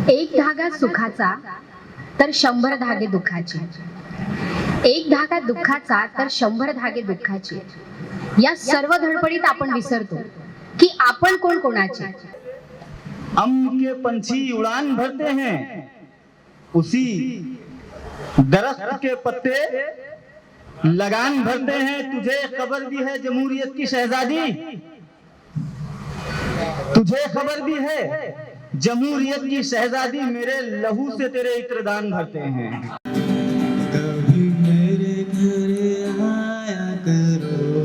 एक धागा सुखाचा तर 100 धागे दुःखाचे, एक धागा दुःखाचा तर 100 धागे दुःखाचे. या सर्व धडपडीत आपण विसरतो की आपण कोण कोणाचे. अम के पंछी उड़ान भरते हैं, उसी दरख्त के पत्ते लगान भरते हैं. तुझे खबर भी है जमहूरियत की शहजादी, तुझे खबर भी है जमहूरियत की शहजादी, मेरे लहू से तेरे इत्रदान भरते हैं. कभी मेरे घर आया करो,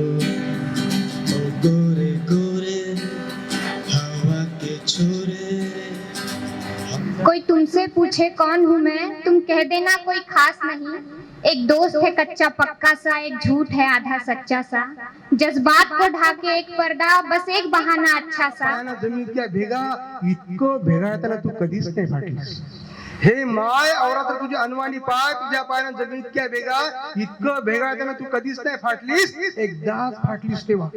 ओ गोरे गोरे हवा के छोरे. कोई तुमसे पूछे कौन हूँ मैं, तुम कह देना कोई खास नहीं. एक दोस्त है कच्चा पक्का सा, एक झूठ है आधा सच्चा सा. जज्बात को ढाके एक पर्दा, बस एक बहाना अच्छा सा. पायानं जमीन इतक्या भेगा, इतकं भेगाळताना तू कधीच नाही फाटलीस. हे माय औरा तर तुझी अनवाणी पाय, तुझ्या पायानं जमीन इतक्या भेगा, इतकं भेगाळताना तू कधीच नाही फाटलीस. एकदाच फाटलीस तेव्हा,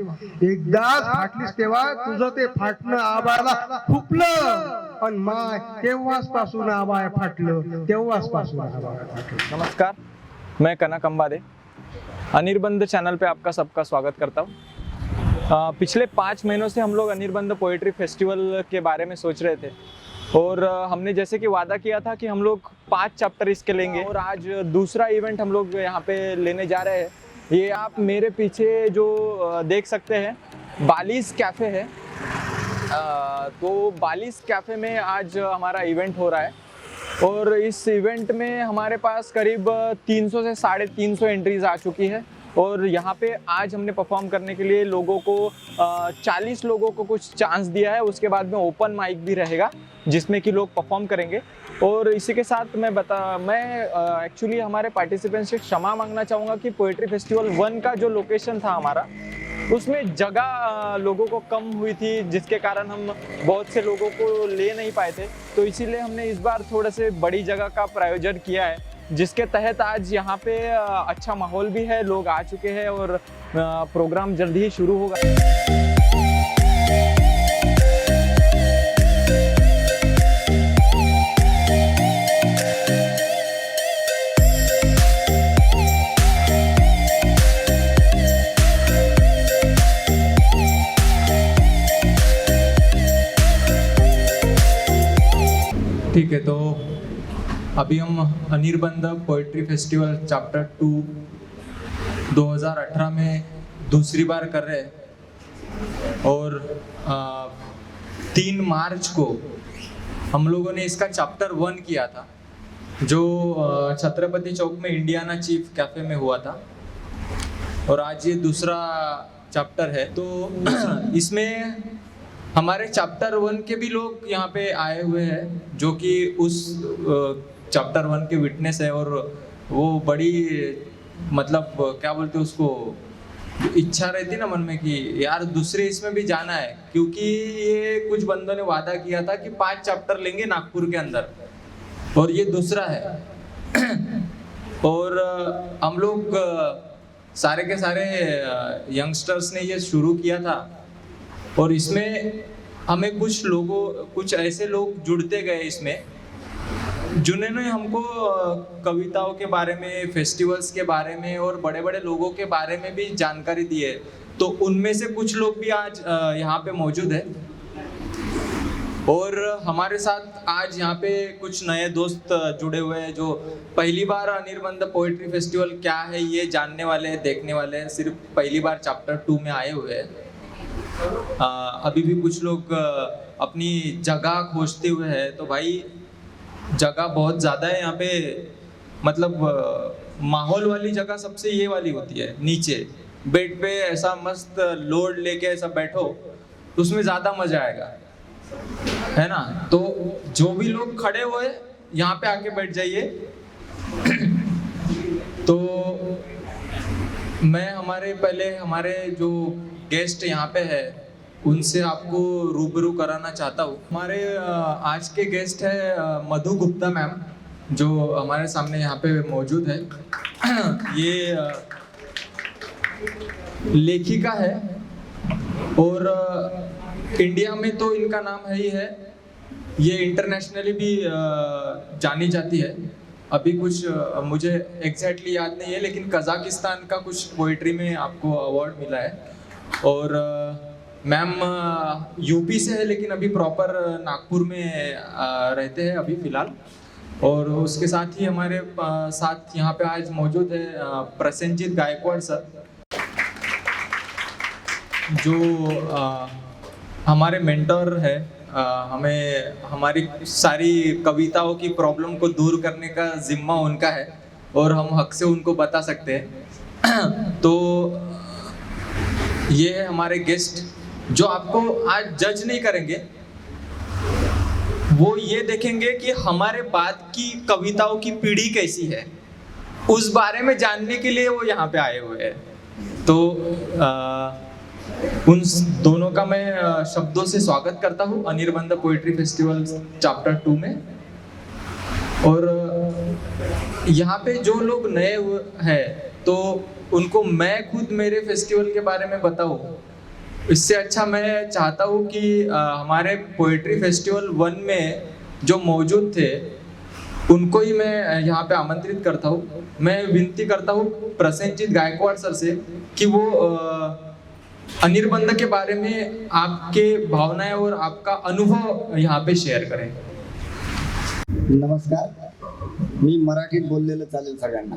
एकदाच फाटलीस तेव्हा तुझं ते फाटणं आबाळला फुपलं. आणि माय तेव्हाच पासून आबाळ फाटलं, तेव्हाच पासून आबाळ फाटलं. नमस्कार, मैं कनक अंबादे अनिर्बंध चैनल पे आपका सबका स्वागत करता हूँ. पिछले 5 महीनों से हम लोग अनिर्बंध पोएट्री फेस्टिवल के बारे में सोच रहे थे और हमने जैसे कि वादा किया था कि हम लोग 5 चैप्टर इसके लेंगे और आज दूसरा इवेंट हम लोग यहाँ पे लेने जा रहे हैं. ये आप मेरे पीछे जो देख सकते हैं बालीज कैफ़े है. तो बालीज कैफ़े में आज हमारा इवेंट हो रहा है और इस इवेंट में हमारे पास करीब 300 से 350 एंट्रीज आ चुकी है. और यहाँ पे आज हमने परफॉर्म करने के लिए लोगों को 40 लोगों को कुछ चांस दिया है. उसके बाद में ओपन माइक भी रहेगा जिसमें कि लोग परफॉर्म करेंगे. और इसी के साथ मैं एक्चुअली हमारे पार्टिसिपेंट्स से क्षमा मांगना चाहूँगा कि पोएट्री फेस्टिवल 1 का जो लोकेशन था हमारा, उसमें जगह लोगों को कम हुई थी, जिसके कारण हम बहुत से लोगों को ले नहीं पाए थे. तो इसीलिए हमने इस बार थोड़े से बड़ी जगह का प्रायोजन किया है, जिसके तहत आज यहाँ पे अच्छा माहौल भी है, लोग आ चुके हैं और प्रोग्राम जल्द ही शुरू होगा. ठीक है, तो अभी हम अनिर्बंध पोएट्री फेस्टिवल चैप्टर 2 2018 में दूसरी बार कर रहे हैं और 3 मार्च को हम लोगों ने इसका चैप्टर 1 किया था, जो छत्रपति चौक में इंडियाना चीफ कैफे में हुआ था. और आज ये दूसरा चैप्टर है. तो इसमें हमारे चैप्टर 1 के भी लोग यहाँ पे आए हुए हैं, जो कि उस चैप्टर 1 के विटनेस है. और वो बड़ी मतलब क्या बोलते हैं उसको, इच्छा रहती ना मन में कि यार दूसरे इसमें भी जाना है, क्योंकि ये कुछ बंदों ने वादा किया था कि 5 चैप्टर लेंगे नागपुर के अंदर और ये दूसरा है. और हम लोग सारे के सारे यंगस्टर्स ने ये शुरू किया था और इसमें हमें कुछ ऐसे लोग जुड़ते गए इसमें, जिन्होंने हमको कविताओं के बारे में, फेस्टिवल्स के बारे में और बड़े बड़े लोगों के बारे में भी जानकारी दी है. तो उनमें से कुछ लोग भी आज यहाँ पे मौजूद है और हमारे साथ आज यहाँ पे कुछ नए दोस्त जुड़े हुए हैं, जो पहली बार अनिर्बंध पोएट्री फेस्टिवल क्या है ये जानने वाले हैं, देखने वाले हैं, सिर्फ पहली बार चैप्टर 2 में आए हुए हैं. अभी भी कुछ लोग अपनी जगह खोजते हुए हैं. तो भाई जगह बहुत ज़्यादा है यहाँ पे, मतलब माहौल वाली जगह सबसे ये वाली होती है, नीचे बेड पे ऐसा मस्त लोड लेके ऐसा बैठो, उसमें ज़्यादा मज़ा आएगा, है ना. तो जो भी लोग खड़े हुए यहाँ पे आके बैठ जाइए. तो मैं हमारे जो गेस्ट यहाँ पे है उनसे आपको रूबरू कराना चाहता हूँ. हमारे आज के गेस्ट है मधु गुप्ता मैम, जो हमारे सामने यहाँ पे मौजूद है. ये लेखिका है और इंडिया में तो इनका नाम है ही है, ये इंटरनेशनली भी जानी जाती है। अभी कुछ मुझे एग्जैक्टली याद नहीं है, लेकिन कजाकिस्तान का कुछ पोइट्री में आपको अवार्ड मिला है। और मैम यूपी से है, लेकिन अभी प्रॉपर नागपुर में रहते हैं अभी फ़िलहाल। और उसके साथ ही हमारे साथ यहाँ पे आज मौजूद है प्रसेनजीत गायकवाड़ सर, जो हमारे मेंटर है। हमें हमारी सारी कविताओं की प्रॉब्लम को दूर करने का जिम्मा उनका है और हम हक से उनको बता सकते हैं। तो ये है हमारे गेस्ट, जो आपको आज जज नहीं करेंगे, वो ये देखेंगे कि हमारे बाद की कविताओं की पीढ़ी कैसी है, उस बारे में जानने के लिए वो यहाँ पे आए हुए हैं। तो उन दोनों का मैं शब्दों से स्वागत करता हूँ अनिर्बंध पोएट्री फेस्टिवल चैप्टर 2 में। और यहाँ पे जो लोग नए हैं तो उनको मैं खुद मेरे फेस्टिवल के बारे में बताऊँ, इससे अच्छा मैं चाहता हूँ कि हमारे पोएट्री फेस्टिवल 1 में जो मौजूद थे उनको ही मैं यहाँ पे आमंत्रित करता हूँ। मैं विनती करता हूँ प्रसेनजीत गायकवाड़ सर से कि वो अनिर्बंध के बारे में आपके भावनाएं और आपका अनुभव यहाँ पे शेअर करें। नमस्कार, मी मराठीत बोललेलं चालेल सगळ्यांना।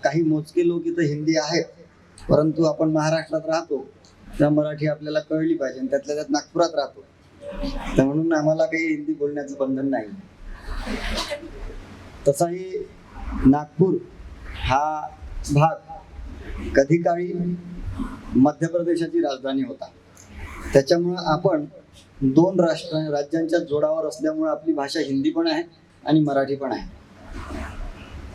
काही मोजके लोक इथं हिंदी आहेत, परंतु आपण महाराष्ट्रात राहतो त्या मराठी आपल्याला कळली पाहिजे आणि त्यातल्या त्यात नागपुरात राहतो, तर म्हणून आम्हाला काही हिंदी बोलण्याचं बंधन नाही। तसाही नागपूर हा भाग कधी काळी मध्य प्रदेशाची राजधानी होता, त्याच्यामुळे आपण 2 राज्यांच्या जोडावर असल्यामुळे आपली भाषा हिंदी पण आहे आणि मराठी पण आहे।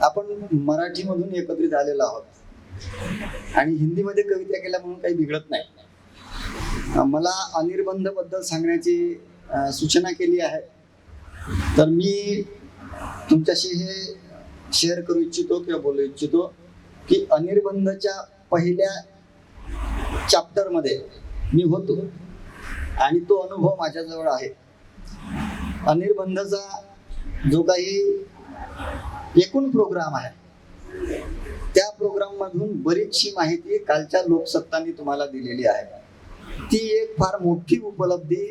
आपण मराठीमधून एकत्रित आलेलो आहोत आणि हिंदीमध्ये कविता केल्या म्हणून काही बिघडत नाही। मला अनिर्बंध बद्दल सांगण्याची सूचना केली आहे, तर मी तुमच्याशी हे शेअर करू इच्छितो किंवा बोलू इच्छितो की अनिर्बंधच्या पहिल्या चॅप्टर मध्ये मी होतो आणि तो अनुभव माझ्याजवळ आहे। अनिर्बंधचा जो काही एकूण प्रोग्राम आहे त्या प्रोग्राम मधून बरीचशी माहिती कालच्या लोकसत्तांनी तुम्हाला दिलेली आहे। ती एक फार मोठी उपलब्धी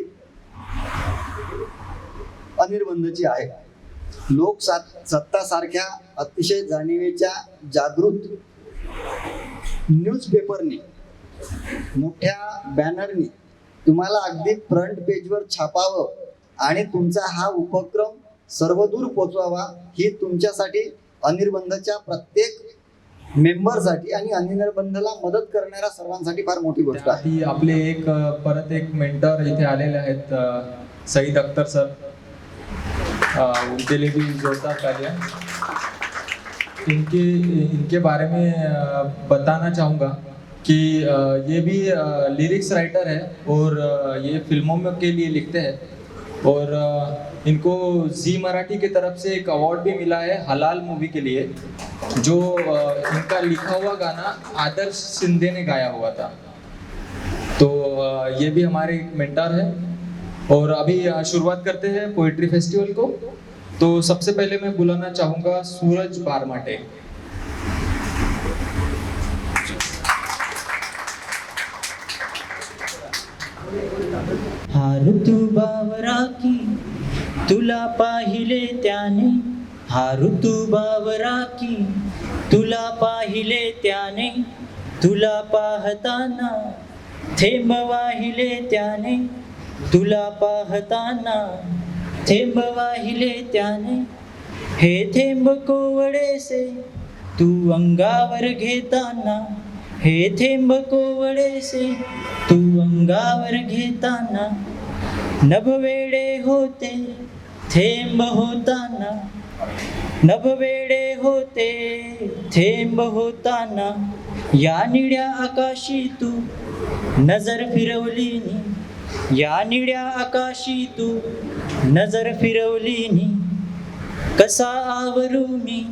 अनिर्बंधची आहे। लोकसत्ता सारख्या अतिशय जाणीवेच्या जागृत न्यूजपेपरनी मोठ्या बॅनरनी तुम्हाला अगदी फ्रंट पेजवर छापावं आणि तुमचा हा उपक्रम सर्वदूर पोहोचवावा ही तुमच्यासाठी अनिर्बंधच्या प्रत्येक मेंबरसाठी आणि अनिर्बंधला मदत करणाऱ्या सर्वांसाठी फार मोठी गोष्ट आहे। त्याआधी आपले परत एक मेंटर इथे आलेले आहेत, सईद अख्तर सर। उनके लिए भी जोरदार तालियां। इनके बारे में बताना चाहूँगा कि ये भी लिरिक्स राइटर है और ये फिल्मों के लिए लिखते हैं। और इनको जी मराठी की तरफ से एक अवार्ड भी मिला है हलाल मूवी के लिए, जो इनका लिखा हुआ गाना आदर्श शिंदे ने गाया हुआ था। तो ये भी हमारे मेंटर है। और अभी शुरुआत करते हैं पोएट्री फेस्टिवल को। तो सबसे पहले मैं बुलाना चाहूँगा सूरज बारमाटे। हा ऋतू बावरा की तुला पाहिले त्याने, हा ऋतू बावरा की तुला पाहिले त्याने, तुला पाहताना थेंब वाहिले त्याने, तुला पाहताना थेंब वाहिले त्याने, हे थेंब कोवळेसे तू अंगावर घेताना, हे थेंब कोवळेसे तू अंगावर घेताना, नभवेडे होते थेंब होताना, नभवेडे होते थेंब होताना, या निळ्या आकाशी तू नजर फिरवली नी, या निळ्या आकाशी तू नजर फिरवली नी, कसा आवरू मी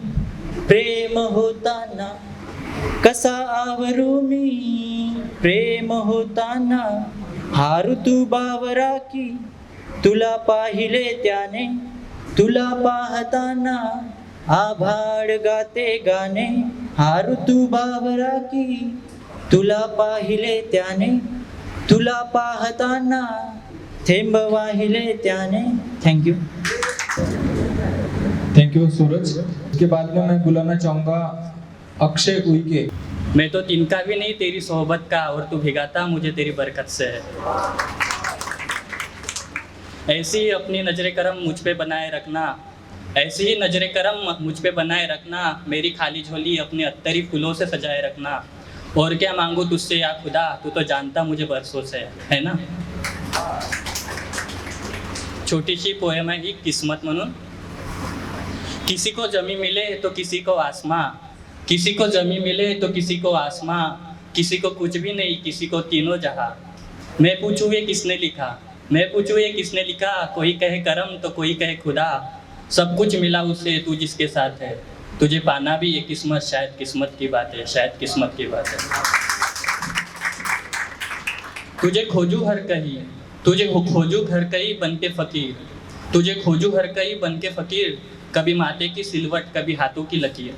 प्रेम होताना, कसा आवरू मी प्रेम होताना, हा ऋतू बावरा की तुला पाहिले त्याने, तुला पाहताना आभाळ गाते गाणे, हा ऋतू बावरा की तुला पाहिले त्याने, तुला पाहताना थेंब वाहिले त्याने. थँक्यू. Thank you Suraj. इसके बाद में मैं बुलाना चाहूँगा अक्षय उइके. मैं तो तिनका भी नहीं तेरी सोहबत का, और तू भिगाता मुझे तेरी बरकत से है. ऐसी ही अपनी नजर करम मुझ पे बनाए रखना, ऐसी ही नजर करम मुझ पे बनाए रखना, मेरी खाली झोली अपने अत्तरी फूलों से सजाए रखना. और क्या मांगू तुझसे या खुदा, तू तो जानता मुझे बरसों से, है ना. छोटीशी पोएम आहे ही किस्मत म्हणून. किसी को जमी मिले तो किसी को आसमां, किसी को जमी मिले तो किसी को आसमां, किसी को कुछ भी नहीं किसी को तीनों जहां. मैं पूछूं ये किसने लिखा, मैं पूछूं ये किसने लिखा, कोई कहे करम तो कोई कहे खुदा. सब कुछ मिला उसे तू जिसके साथ है, तुझे पाना भी ये किस्मत, शायद किस्मत की बात है, शायद किस्मत की बात है. तुझे खोजू हर कहीं, तुझे खोजू घर कहीं बन के फकीर, तुझे खोजू हर कहीं बन के फकीर. कभी माथे की सिलवट, कभी हाथों की लकीर,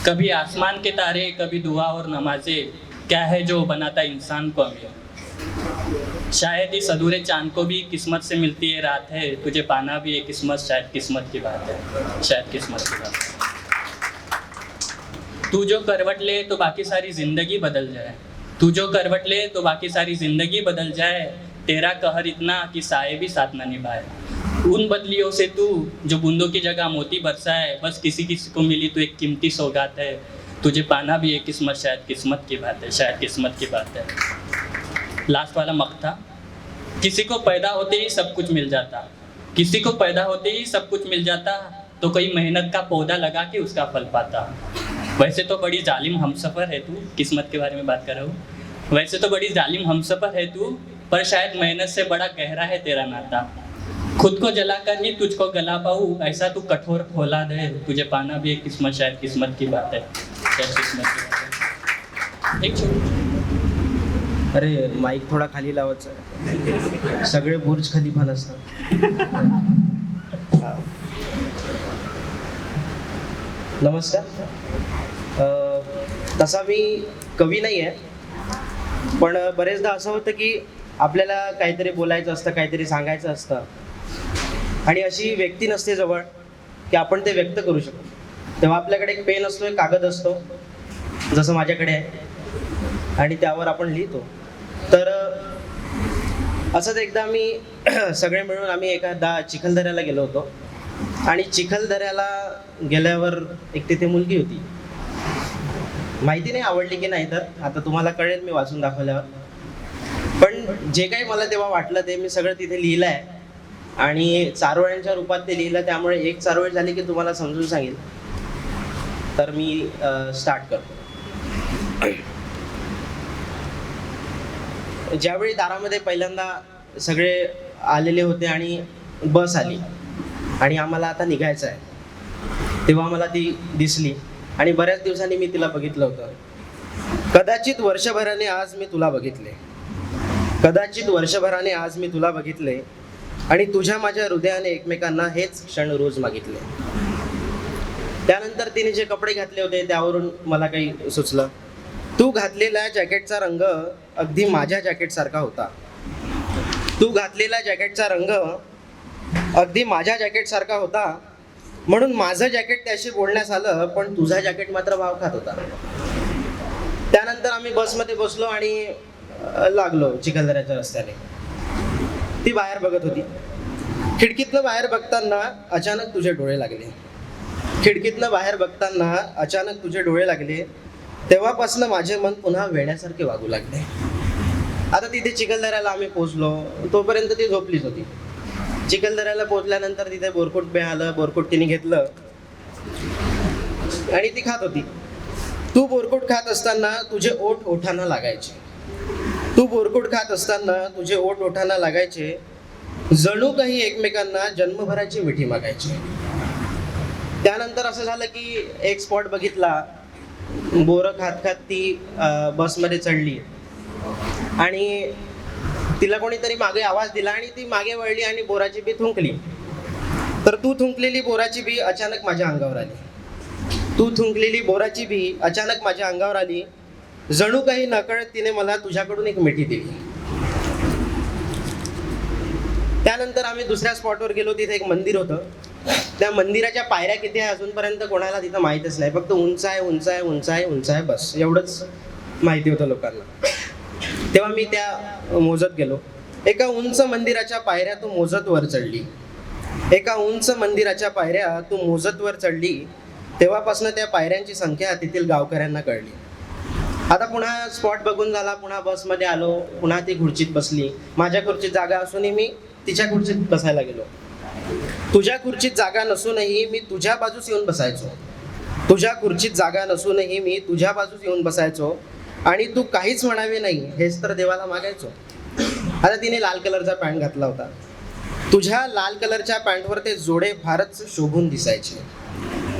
कभी आसमान के तारे, कभी दुआ और नमाजे. क्या है जो बनाता इंसान को अमीर. शायद इस अधूरे चांद को भी किस्मत से मिलती है रात है, तुझे पाना भी ये किस्मत, शायद किस्मत की बात है, शायद किस्मत की बात है. तू जो करवट ले तो बाकी सारी जिंदगी बदल जाए, तू जो करवट ले तो बाकी सारी जिंदगी बदल जाए. तेरा कहर इतना कि साए भी साथ ना निभाए. उन बदलियों से तू जो बूंदों की जगह मोती बरसाए, बस किसी किसी को मिली तो एक कीमती सौगात है, तुझे पाना भी ये किस्मत, शायद किस्मत की बात है, शायद किस्मत की बात है. लास्ट वाला मक्ता. किसी को पैदा होते ही सब कुछ मिल जाता, किसी को पैदा होते ही सब कुछ मिल जाता, तो कोई मेहनत का पौधा लगा के उसका फल पाता. वैसे तो बड़ी जालिम हमसफर है तू, किस्मत के बारे में बात कर रहा हूँ. वैसे तो बड़ी जालिम हमसफर है तू, पर शायद मेहनत से बड़ा गहरा है तेरा नाता. खुद को जलाकर ही तुझको गला पाऊँ, ऐसा तू कठोर फौलाद है, तुझे पाना भी एक किस्मत, शायद किस्मत की बात है, शायद किस्मत की बात है. एक छोटी. अरे माईक थोडा खाली लावायचा, सगळे बुर्ज खलिफा नसतात. नमस्कार. तसा मी कवी नाही आहे, पण बरेचदा असं होतं की आपल्याला काहीतरी बोलायचं असतं, काहीतरी सांगायचं असतं, आणि अशी व्यक्ती नसते जवळ की आपण ते व्यक्त करू शकतो. तेव्हा आपल्याकडे एक पेन असतो, एक कागद असतो, जसं माझ्याकडे आहे, आणि त्यावर आपण लिहितो. तर असंच एकदा मी सगळे मिळून आम्ही एखादा चिखलदऱ्याला गेलो होतो, आणि चिखलदऱ्याला गेल्यावर एक तिथे मुलगी होती. माहिती नाही आवडली की नाही, तर आता तुम्हाला कळेल मी वाचून दाखवल्यावर. पण जे काही मला तेव्हा वाटलं ते मी सगळं तिथे लिहिलं आहे, आणि चारोळ्यांच्या रूपात ते लिहिलं, त्यामुळे एक चारोळी झाली की तुम्हाला समजून सांगेल. तर मी स्टार्ट करतो. ज्यावेळी दारामध्ये पहिल्यांदा सगळे आलेले होते आणि बस आली आणि आम्हाला आता निघायचं आहे, तेव्हा मला ती दिसली आणि बऱ्याच दिवसांनी मी तिला बघितलं होतं. कदाचित वर्षभराने आज मी तुला बघितले, कदाचित वर्षभराने आज मी तुला बघितले, आणि तुझ्या माझ्या हृदयाने एकमेकांना हेच क्षण रोज मागितले. त्यानंतर तिने जे कपडे घातले होते त्यावरून मला काही सुचलं. तू घातलेला जॅकेटचा रंग अगदी माझ्या जॅकेटसारखा होता, तू घातलेला जॅकेटचा रंग अगदी माझ्या जॅकेटसारखा होता, म्हणून माझं जॅकेट त्याशी बोलण्यास आलं, पण तुझा जॅकेट मात्र भाव खात होता. त्यानंतर आम्ही बसमध्ये बसलो आणि लागलो चिखलदऱ्याच्या रस्त्याने. ती बाहेर बघत होती. खिडकीतनं बाहेर बघताना अचानक तुझे डोळे लागले, खिडकीतनं बाहेर बघताना अचानक तुझे डोळे लागले. तेव्हापासून माझे मन पुन्हा वेड्यासारखे वागू लागले. आता तिथे चिखलदऱ्याला आम्ही पोहोचलो, तोपर्यंत ती झोपलीच होती. चिखलदऱ्याला पोहोचल्यानंतर तिथे बोरकुट मिळालं, बोरकुट तिने घेतलं आणि ती खात होती. तू बोरकुट खात असताना तुझे ओठ ओठांना लागायचे, तू बोरकुट खात असताना तुझे ओठ ओठांना लागायचे, जणू काही एकमेकांना जन्मभराची मिठी मागायची. त्यानंतर असं झालं की एक स्पॉट बघितला, बोरं खात खात ती बसमध्ये चढली आणि तिला कोणीतरी मागे आवाज दिला आणि ती मागे वळली आणि बोराची बी थुंकली. तर तू थुंकलेली बोराची बी अचानक माझ्या अंगावर आली. तू थुंकलेली बोराची बी अचानक माझ्या अंगावर आली. जणू काही नकळत तिने मला तुझ्याकडून एक मिठी दिली. त्यानंतर आम्ही दुसऱ्या स्पॉटवर गेलो. तिथे एक मंदिर होतं. त्या मंदिराच्या पायऱ्या किती आहे अजूनपर्यंत कोणाला तिथं माहीतच नाही. फक्त उंच आहे, उंच आहे, उंच आहे, उंच आहे, बस एवढंच माहिती होतं लोकांना. तेव्हा मी त्या मोजत गेलो. एका उंच मंदिराच्या पायऱ्या तू मोजत वर चढली. एका उंच मंदिराच्या पायऱ्या तू मोजत वर चढली. तेव्हापासून त्या पायऱ्यांची संख्या तेथील गावकऱ्यांना कळली. आता पुन्हा स्पॉट बघून झाला. पुन्हा बसमध्ये आलो. पुन्हा ती खुर्चीत बसली. माझ्या खुर्चीत जागा असूनही मी तिच्या खुर्चीत बसायला गेलो. तुझ्या खुर्चीत जागा नसूनही मी तुझ्या बाजूस येऊन बसायचो. तुझ्या खुर्चीत जागा नसूनही मी तुझ्या बाजूस येऊन बसायचो आणि तू काहीच म्हणावे नाही हेच तर देवाला मागायचो. आता तिने लाल कलरचा पॅन्ट घातला होता. तुझ्या लाल कलरच्या पॅन्टवर ते जोडे फारच शोभून दिसायचे.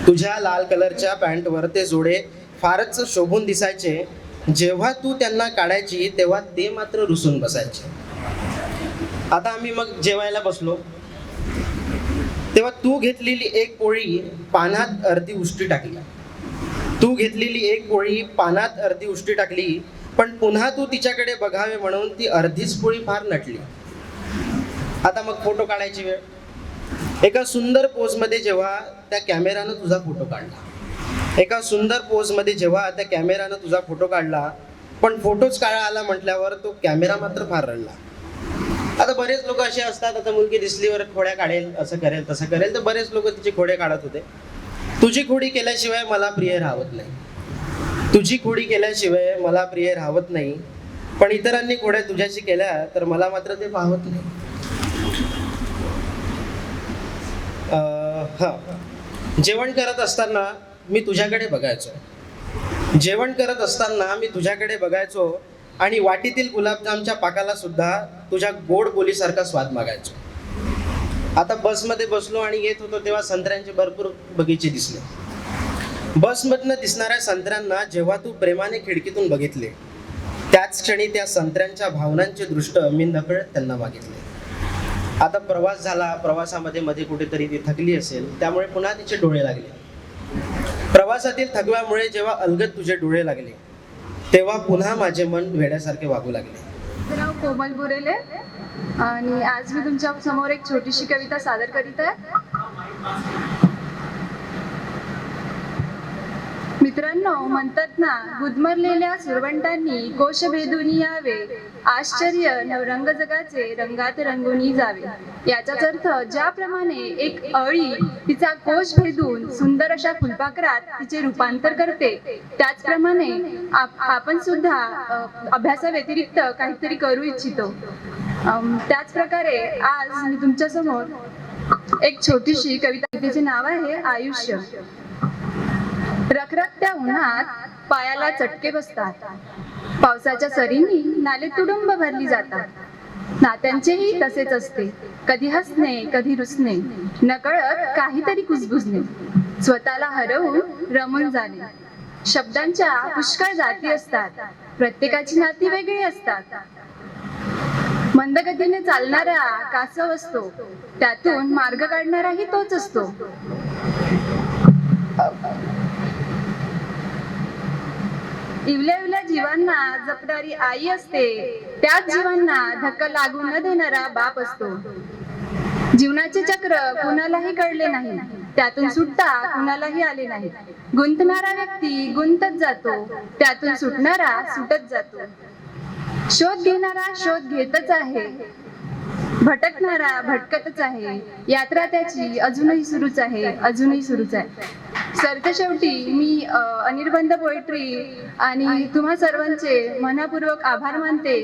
तुझ्या लाल कलरच्या पॅन्टवर ते जोडे फारच शोभून दिसायचे. जेव्हा तू त्यांना काढायची तेव्हा ते मात्र रुसून बसायचे. आता आम्ही मग जेवायला बसलो. तेव्हा तू घेतलेली एक पोळी पानात अर्धी उष्टी टाकली. तू घेतलेली एक पोळी पानात अर्धी उष्टी टाकली. पण पुन्हा तू तिच्याकडे बघावे म्हणून ती अर्धीच पोळी फार नटली. आता मग फोटो काढायची वेळ. एका सुंदर पोजमध्ये जेव्हा त्या कॅमेरानं तुझा फोटो काढला. एका सुंदर पोजमध्ये जेव्हा त्या कॅमेरानं तुझा फोटो काढला. पण फोटोच काढा आला म्हटल्यावर तो कॅमेरा मात्र फार रडला. आता बरेच लोक असे असतात. आता मुलगी दिसलीवर खोड्या काढेल, असं करेल, तसं करेल. तर बरेच लोक तिचे खोडे काढत होते. तुझी खोडी केल्याशिवाय मला प्रिय राहत नाही. तुझी खोडी केल्याशिवाय मला प्रिय राहत नाही. पण इतरांनी खोड्या तुझ्याशी केल्या तर मला मात्र ते पाहत नाही. जेवण करत असताना मी तुझ्याकडे बघायचो. जेवण करत असताना मी तुझ्याकडे बघायचो आणि वाटीतील गुलाबजामच्या पाकाला सुद्धा तुझ्या गोड बोलीसारखा स्वाद मागायचो. आता बसमध्ये बसलो आणि येत होतो तेव्हा संत्र्यांचे भरपूर बगीचे दिसले. बसमधनं दिसणाऱ्या संत्र्यांना जेव्हा तू प्रेमाने खिडकीतून बघितले त्याच क्षणी त्या संत्र्यांच्या भावनांचे दृष्ट मी नकळत त्यांना मागितले. आता प्रवास झाला. प्रवासामध्ये मध्ये कुठेतरी ती थकली असेल त्यामुळे पुन्हा तिचे डोळे लागले. प्रवासातील थकव्यामुळे जेव्हा अलगद तुझे डोळे लागले तेव्हा पुन्हा माझे मन वेड्यासारखे वागू लागले. माझं नाव कोमल बुरेले आणि आज मी तुमच्या समोर एक छोटीशी कविता सादर करीत आहे. मित्रांनो, म्हणतात ना, गुदमरलेल्या सुरवंटांनी कोश भेदून यावे, आश्चर्य नवरंग जगाचे रंगात रंगून जावे. याचाच अर्थ ज्याप्रमाणे एक अळी तिचा कोश भेदून सुंदर अशा फुलपाखरात तिचे रूपांतर करते, त्याचप्रमाणे आपण सुद्धा अभ्यासाव्यतिरिक्त काहीतरी करू इच्छितो. त्याच प्रकारे आज मी तुमच्या समोर एक छोटीशी कविता. तिचे नाव आहे आयुष्य. रखरखत्या उन्हात पायाला चटके बसतात. पावसाच्या सरींनी नाले तुडुंब भरली जातात. नात्यांचेही तसेच असते. कधी हसणे, कधी रुसणे, नकळत काहीतरी कुजबुजणे, स्वतःला हरवून रमून जाणे. शब्दांच्या पुष्कळ जाती असतात. प्रत्येकाची नाती वेगळी असतात. मंदगतीने चालणारा कासव असतो, त्यातून मार्ग काढणाराही तोच असतो. इवल्या इवल्या जीवांना जपणारी आई असते, त्याच जीवांना धक्का लागू न देणारा बाप असतो. जीवनाचे चक्र कुणालाही कळले नाही, त्यातून सुटता कुणालाही आले नाही. गुंतणारा व्यक्ती गुंतत जातो, त्यातून सुटणारा सुटत जातो. शोध घेणारा शोध घेतच आहे, भटकणारा भटकतच आहे. यात्रा त्याची अजूनही सुरूच आहे, अजूनही सुरूच आहे. सरतेशेवटी मी अनिर्बंध पोएट्री आणि तुम्हा सर्वांचे मनपूर्वक आभार मानते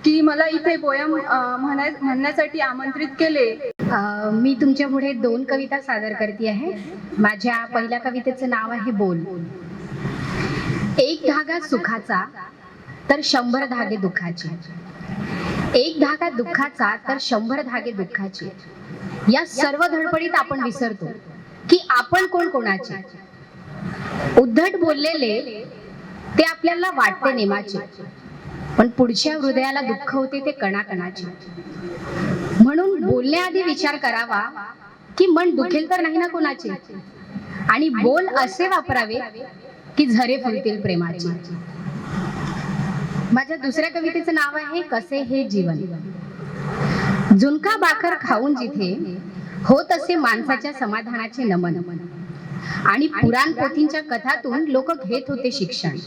की मला इथे पोयम म्हणण्यासाठी आमंत्रित केले. मी तुमच्या पुढे 2 कविता सादर करते आहे. माझ्या पहिल्या कवितेचं नाव आहे बोल. एक धागा सुखाचा तर 100 धागे दुःखाचे. एक धागा दुःखाचा तर 100 धागे दुःखाचे. या सर्व धडपडीत आपण विसरतो की आपण कोण कोणाचे. उद्धट बोललेले ते आपल्याला वाटते नेमाचे, पण पुढच्या हृदयाला दुःख होते ते कणाकणाचे. म्हणून बोलण्याआधी विचार करावा की मन दुखेल तर नाही ना कोणाचे, आणि बोल असे वापरावे की झरे फुलतील प्रेमाचे. माझ्या दुसऱ्या कवितेचं नाव आहे कसे हे जीवन. झुणका भाकर खाऊन जिथे होत असे माणसाच्या समाधानाचे नमन, आणि पुराण पोथींच्या कथातून लोक घेत होते शिक्षण.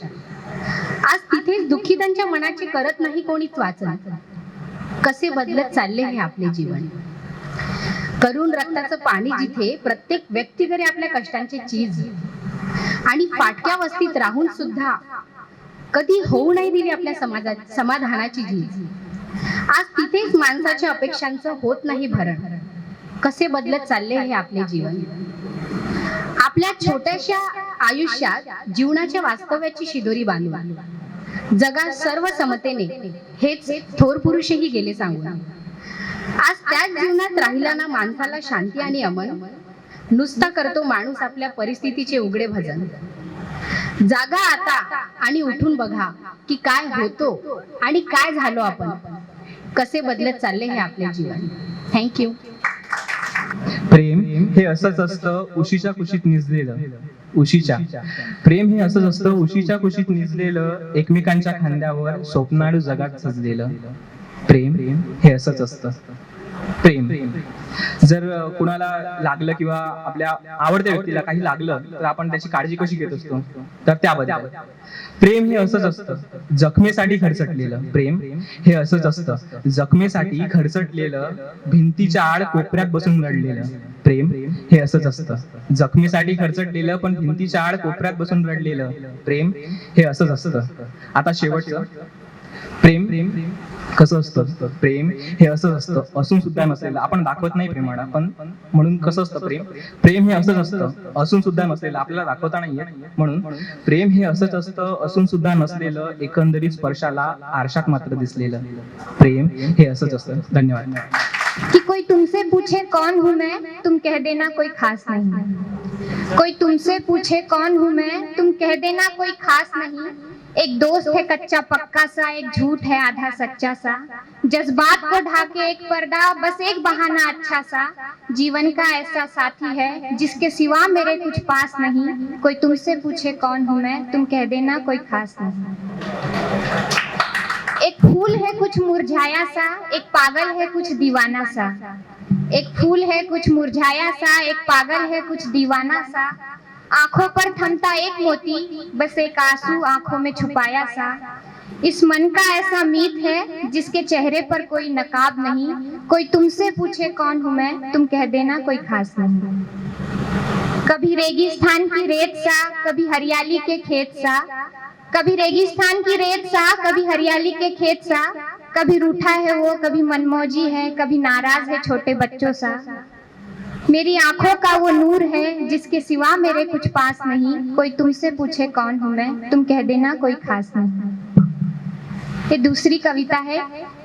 आज तिथेच दुःखितांच्या मनाचे करत नाही कोणीच वाचन. कसे बदलत चालले हे आपले जीवन. करून रक्ताचं पाणी जिथे प्रत्येक व्यक्ती घरी आपल्या कष्टांचे चीज, आणि फाटक्या वस्तीत राहून सुद्धा कधी होऊ नाही दिली आपल्या समाजात समाधानाची झीज. आज तिथेच माणसाच्या अपेक्षांचं होत नाही भरण. कसे बदलत चालले हे आपले जीवन. आपल्या छोट्याशा आयुष्यात जीवनाच्या वास्तव्याची शिदोरी बांधून जगात सर्व समतेने हेच थोर पुरुषही गेले सांगून. आज त्याच जीवनात राहिला ना माणसाला शांती आणि अमन. नुसता करतो माणूस आपल्या परिस्थितीचे उघडे भजन. जागा आता आणि उठून बघा की काय होतो आणि काय झालो आपण. कसे बदलत चालले हे आपले जीवन. थँक्यू. प्रेम हे असंच असतं उशीच्या कुशीत निजलेलं. उशीच्या प्रेम हे असंच असतं उशीच्या कुशीत निजलेलं, एकमेकांच्या खांद्यावर स्वप्नाळू जगात सजलेलं. प्रेम हे असंच असतं. प्रेम जर कुणाला लागलं किंवा आपल्या आवडत्या व्यक्तीला काही लागलं तर आपण त्याची काळजी कशी घेत असतो, तर त्याबद्दल प्रेम हे असंच असतं जखमेसाठी खरचटलेलं. प्रेम हे असंच असतं जखमेसाठी खरचटलेलं, भिंतीच्या आड कोपऱ्यात बसून रडलेलं. प्रेम हे असंच असतं जखमेसाठी खरचटलेलं पण भिंतीच्या आड कोपऱ्यात बसून रडलेलं. प्रेम हे असंच असतं. आता शेवटचं, प्रेम कसं असतं. प्रेम हे असंच असतं असून सुद्धा नसलेलं. आपण दाखवत नाही प्रेमाला, पण म्हणून कसं असतं प्रेम हे असंच असतं असून सुद्धा नसलेलं. आपल्याला दाखवता नाही येत म्हणून प्रेम हे असंच असतं असून सुद्धा नसलेलं, एकंदरीत स्पर्शाला आरशात मात्र दिसलेलं. प्रेम हे असंच असतं. धन्यवाद. कि कोई तुमसे पूछे कौन हूँ मैं, तुम कह देना कोई खास नहीं. कोई तुमसे पूछे कौन हूँ मैं, तुम कह देना कोई खास नहीं. एक दोस्त है कच्चा पक्का सा, एक झूठ है आधा सच्चा सा. जज्बात को ढाके एक पर्दा, बस एक बहाना अच्छा सा. जीवन का ऐसा साथी है जिसके सिवा मेरे कुछ पास नहीं. कोई तुमसे पूछे कौन हूँ मैं, तुम कह देना कोई खास नहीं. एक फूल है कुछ मुरझाया सा, एक पागल है कुछ दीवाना सा. एक फूल है कुछ मुरझाया सा, एक पागल है कुछ दीवाना सा. आंखों पर थमता एक मोती, बस एक आंसू आंखों में छुपाया सा. इस मन का ऐसा मीत है जिसके चेहरे पर कोई नकाब नहीं. कोई तुमसे पूछे कौन हूँ मैं, तुम कह देना कोई खास नहीं. कभी रेगिस्तान की रेत सा, कभी हरियाली के खेत सा. कभी रेगिस्तान की रेत सा, कभी हरियाली के खेत सा. कभी रूठा है वो, कभी मनमौजी है, कभी नाराज है छोटे बच्चों सा. मेरी आंखों का वो नूर है जिसके सिवा मेरे कुछ पास नहीं. कोई तुमसे पूछे कौन हूँ मैं, तुम कह देना कोई खास नहीं. ये दूसरी कविता है.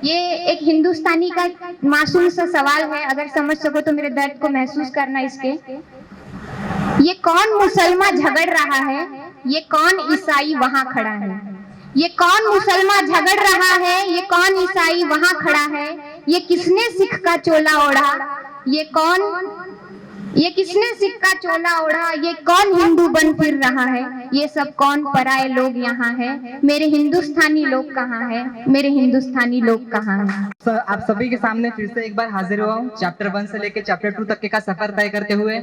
ये एक हिंदुस्तानी का मासूम सा सवाल है. अगर समझ सको तो मेरे दर्द को महसूस करना इसके. ये कौन मुसलमान झगड़ रहा है, ये कौन ईसाई वहां खड़ा है. ये कौन मुसलमान झगड़ रहा है, ये कौन ईसाई वहां खड़ा है. ये किसने सिख का चोला ओढ़ा, ये किसने सिख का चोला ओढ़ा. ये कौन हिंदू बन फिर रहा है, ये सब कौन पराए लोग यहाँ है. मेरे हिंदुस्तानी लोग कहाँ है, मेरे हिंदुस्तानी लोग कहाँ है. आप सभी के सामने फिर से एक बार हाजिर हुआ हूँ चैप्टर 1 से लेकर चैप्टर 2 तक का सफर तय करते हुए.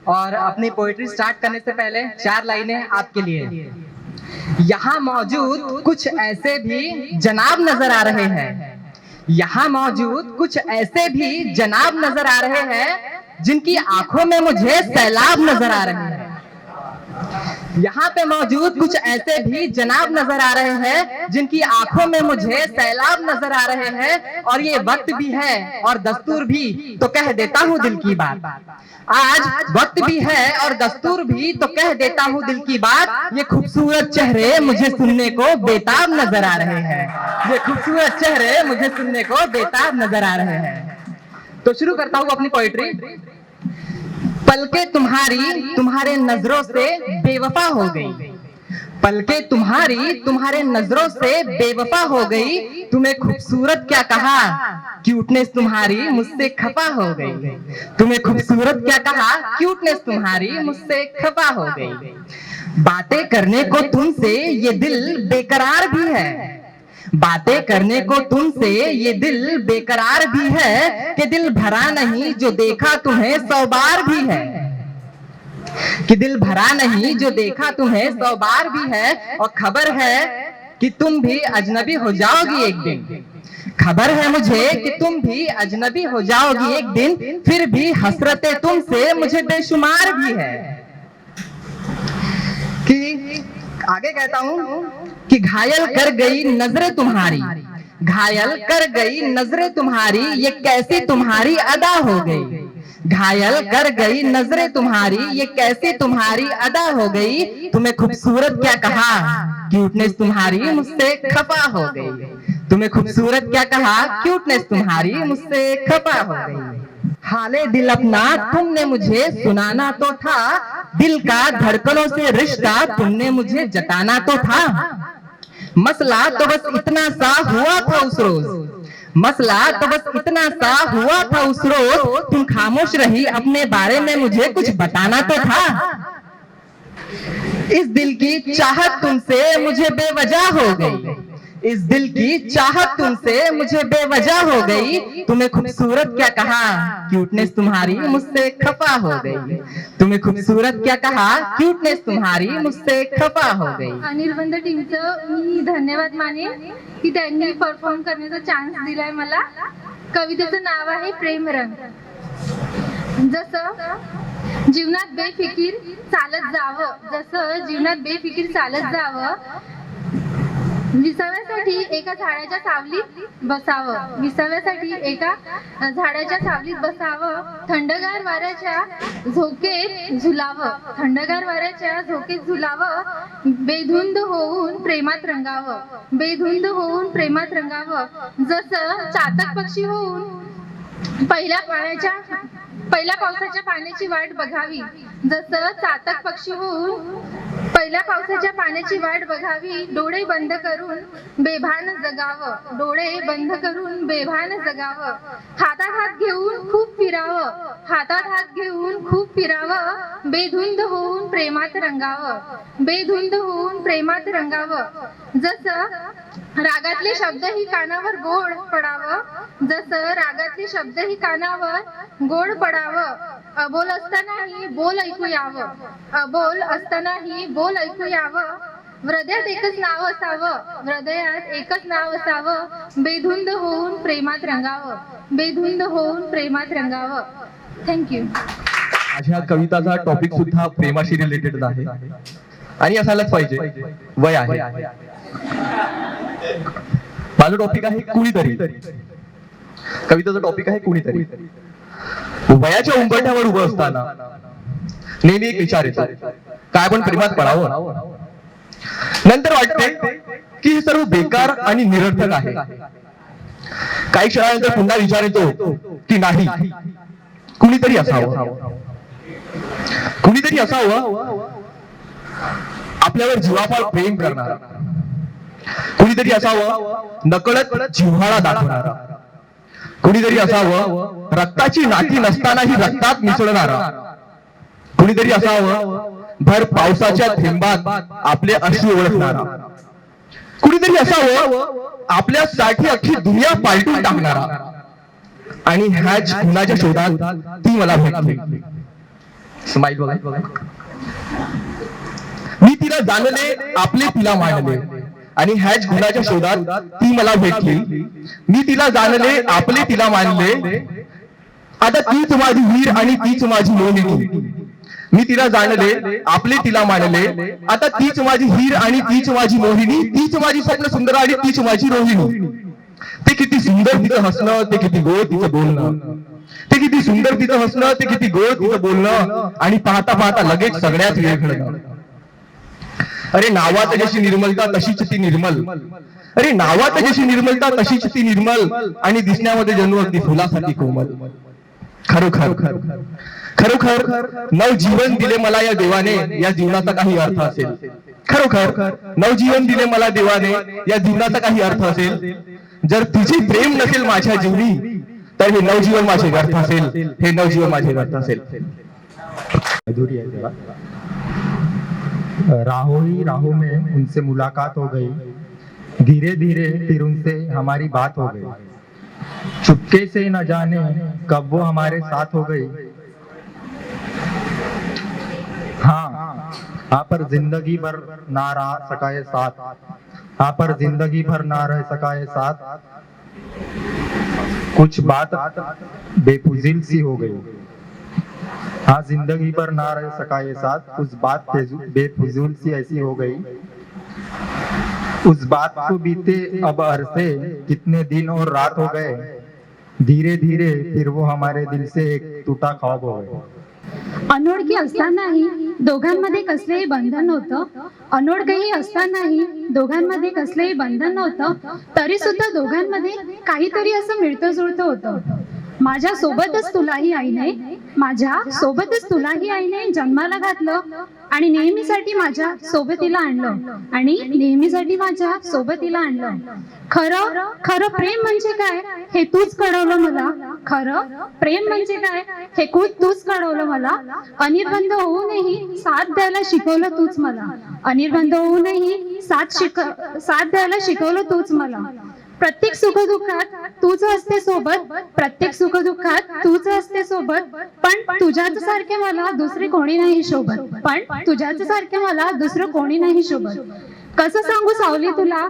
और अपनी पोएट्री स्टार्ट करने से पहले 4 लाइनें आपके लिए. यहाँ मौजूद कुछ ऐसे भी जनाब नजर आ रहे हैं. यहाँ मौजूद कुछ ऐसे भी जनाब नजर आ रहे हैं जिनकी आंखों में मुझे सैलाब नजर आ रहे हैं. यहाँ पे मौजूद कुछ ऐसे भी जनाब नजर आ रहे हैं जिनकी आंखों में मुझे सैलाब नजर आ रहे हैं. और ये वक्त भी है और दस्तूर भी, तो कह देता हूँ दिल की बात. आज वक्त भी है और दस्तूर भी, तो कह देता हूँ दिल की बात. ये खूबसूरत चेहरे मुझे सुनने को बेताब नजर आ रहे हैं. ये खूबसूरत चेहरे मुझे सुनने को बेताब नजर आ रहे हैं. तो शुरू करता हूँ अपनी पोएट्री. पलके तुम्हारी तुम्हारे नजरों से बेवफा हो गई. पलके तुम्हारी तुम्हारे नजरों से बेवफा हो गई, तुम्हें खूबसूरत क्या कहा, क्यूटनेस तुम्हारी मुझसे खफा हो गई। तुम्हें खूबसूरत क्या कहा, क्यूटनेस तुम्हारी मुझसे खफा हो गई। बातें करने को तुमसे ये दिल बेकरार भी है, बातें करने को तुमसे ये दिल बेकरार भी है, कि दिल भरा नहीं जो देखा तुम्हें 100 बार भी है, कि दिल भरा नहीं जो देखा तुम्हें 100 बार भी है। और खबर है कि तुम भी अजनबी हो जाओगी एक दिन, खबर है मुझे कि तुम भी अजनबी हो जाओगी एक दिन, फिर भी हसरतें तुमसे मुझे बेशुमार भी है। कि आगे कहता हूं कि घायल कर गई नजरें तुम्हारी, घायल कर गई नजरें तुम्हारी, ये कैसी तुम्हारी अदा हो गई। घायल कर गई नजरें तुम्हारी, ये कैसी तुम्हारी अदा हो गई। तुम्हें खूबसूरत क्या कहा, क्यूटनेस तुम्हारी मुझसे खफा हो गई। तुम्हें खूबसूरत क्या कहा, क्यूटनेस तुम्हारी मुझसे खफा हो गई। हाले दिल अपना तुमने मुझे सुनाना तो था, दिल का धड़कनों से रिश्ता तुमने मुझे जताना तो था। मसला तो बस इतना सा हुआ था उस रोज, मसला तो बस इतना सा हुआ था उस रोज, तुम खामोश रही अपने बारे में मुझे कुछ बताना तो था। इस दिल की चाहत तुमसे मुझे बेवजह हो गई, इस दिल की चाहत तुमसे मुझे बेवजह हो गई। तुम्हें खूबसूरत क्या कहा, क्यूटनेस तुम्हारी मुझसे खफा हो गई। तुम्हें खूबसूरत क्या कहा, क्यूटनेस तुम्हारी मुझसे खफा हो गई। अनिर्बंध टीमचं मी धन्यवाद मानेन की त्यांनी परफॉर्म करण्याचा चान्स दिलाय मला। कवितेचं नाव आहे प्रेमरंग। जसं जीवनात बेफिकीर चालत जावं, जसं जीवनात बेफिकीर चालत जावं, विसाव्यासाठी एका झाडाच्या सावलीत बसावं, विसाव्यासाठी एका झाडाच्या सावलीत बसावं, थंडगार वाऱ्याच्या झोकेत झुलावं, थंडगार वाऱ्याच्या झोकेत झुलावं, बेधुंद होऊन प्रेमात रंगावं, बेधुंद होऊन प्रेमात रंगावं, जसं चातक पक्षी होऊन पहिल्या पावसाच्या पाण्याची वाट बघावी, जसं चातक पक्षी होऊन पहिल्या पावसाच्या पाण्याची वाट बघावी, डोळे बंद करून बेभान जगावं, डोळे बंद करून बेभान जगावं, हातात हात घेऊन खूप फिरावं, हातात हात घेऊन खूप फिरावं, बेधुंद होऊन प्रेमात रंगावं, बेधुंद होऊन प्रेमात रंगावं, जसं रागातले शब्द ही कानावर गोड पडावं, जसं रागातले शब्द ही कानावर गोड पडावं, अबोल असतानाही बोल ऐकू यावं, अबोल असतानाही बोल ऐकू यावं, हृदयात एकच नाव असावं, हृदयात एकच नाव असावं, बेधुंद होऊन प्रेमात रंगावं, बेधुंद होऊन प्रेमात रंगावं. थँक्यू. माझ्या कविताचा टॉपिक सुद्धा प्रेमाशी रिलेटेड आहे आणि असायलाच पाहिजे. वय आहे. माझं टॉपिक आहे कुणीतरी. कविताचा टॉपिक आहे कुणीतरी. वयाच्या उंबरठ्यावर उभं असताना नेहमी एक विचार येतो, काय आपण प्रेमात पडावं. नंतर वाटते की हे सर्व बेकार आणि निरर्थक आहे. काही क्षणानंतर पुन्हा विचार येतो की नाही, कुणीतरी असावं, कुणीतरी असावं आपल्यावर जीवापाड प्रेम करणारा, कुणीतरी असावं नकळत जिव्हाळा दाखवणारा, कुणीतरी असावं रक्ताची नाती नसतानाही रक्तात मिसळणारा, कुणीतरी असावं भर पावसाच्या थेंबात आपले अश्रू ओळखणारा, कुणीतरी असावं आपल्यासाठी अख्खी दुनिया पालटून टाकणारा. आणि ह्याच गुणाच्या शोधात ती मला भेटली. स्माईल बघा. मी तिला जाणले आपले तिला मांडले, आणि ह्याच गुणाच्या शोधात ती मला भेटली. मी तिला जाणले आपले तिला मानले, आता तीच माझी वीर आणि तीच माझी मोहिनी. मी तिला जाणले आपले तिला मानले, आता तीच माझी हीर आणि तीच माझी मोहिनी, तीच माझी स्वप्न सुंदर आणि तीच माझी रोहिणी. ते किती सुंदर तिचं हसणं, ते किती गोड तिचं बोलणं, ते किती सुंदर तिचं हसणं, ते किती गोड तिचं बोलणं, आणि पाहता पाहता लगेच सगळ्याच वेळ घडणं. अरे नावात जशी निर्मलता तशीच ती निर्मल, अरे नावात जशी निर्मलता तशीच ती निर्मल, आणि दिसण्यामध्ये जणू अगदी फुलासारखी कोमल. खरोखर खरोखर नव जीवन दिले मला या देवाने, या जीवनाचा काही अर्थ असेल. खरोखर नवजीवन दिले मला देवाने, या जीवनाचा काही अर्थ असेल? जर तुझे प्रेम नसेल माझ्या जीवनी, तर हे नवजीवन माझे व्यर्थ असेल, हे नवजीवन माझे व्यर्थ असेल. अधूरी है जरा. राहों ही राहों में उनसे मुलाकात हो गई, धीरे धीरे फिर उनसे हमारी बात हो गई, चुपके से न जाने कब वो हमारे साथ हो गई. हाँ पर जिंदगी भर ना रह सका ये साथ, हाँ पर जिंदगी भर ना रह सका ये साथ. कुछ बात बेफुजिल सी हो गई. हाँ जिंदगी भर ना रह सका ये साथ, कुछ बात बेफुजिल सी ऐसी हो गई. उस बात को बीते अब अरसे कितने दिन और रात हो गए, धीरे धीरे फिर वो हमारे दिल से एक टूटा ख्वाब हो गए. अनोळखी असतानाही दोघांमध्ये कसलेही बंधन नव्हतं, अनोळखी असतानाही दोघांमध्ये कसलेही बंधन नव्हतं, तरी सुद्धा दोघांमध्ये काहीतरी असं मिळतं जुळतं होतं. माझ्या सोबतच तुलाही आईने, माझ्या सोबतच तुलाही आईने जन्माला घातलं आणि नेहमीसाठी माझ्या सोबतीला आणलं, आणि नेहमीसाठी माझ्या सोबतीला आणलं. खरं खरं प्रेम म्हणजे काय हे तूच कळवलं मला, खरं प्रेम म्हणजे काय हे तूच कळवलं मला. अनिर्बंध होऊनही साथ द्यायला शिकवलं तूच मला, अनिर्बंध होऊनही साथ द्यायला शिकवलं तूच मला. प्रत्येक सुखदुःखात तूच असते सोबत, प्रत्येक सुखदुःखात तूच असते सोबत, पण तुझ्याच सारखे मला दुसरे कोणी नाही शोभत, पण तुझ्याच सारखे मला दुसरं कोणी नाही शोभत. कसं सांगू सावली तुला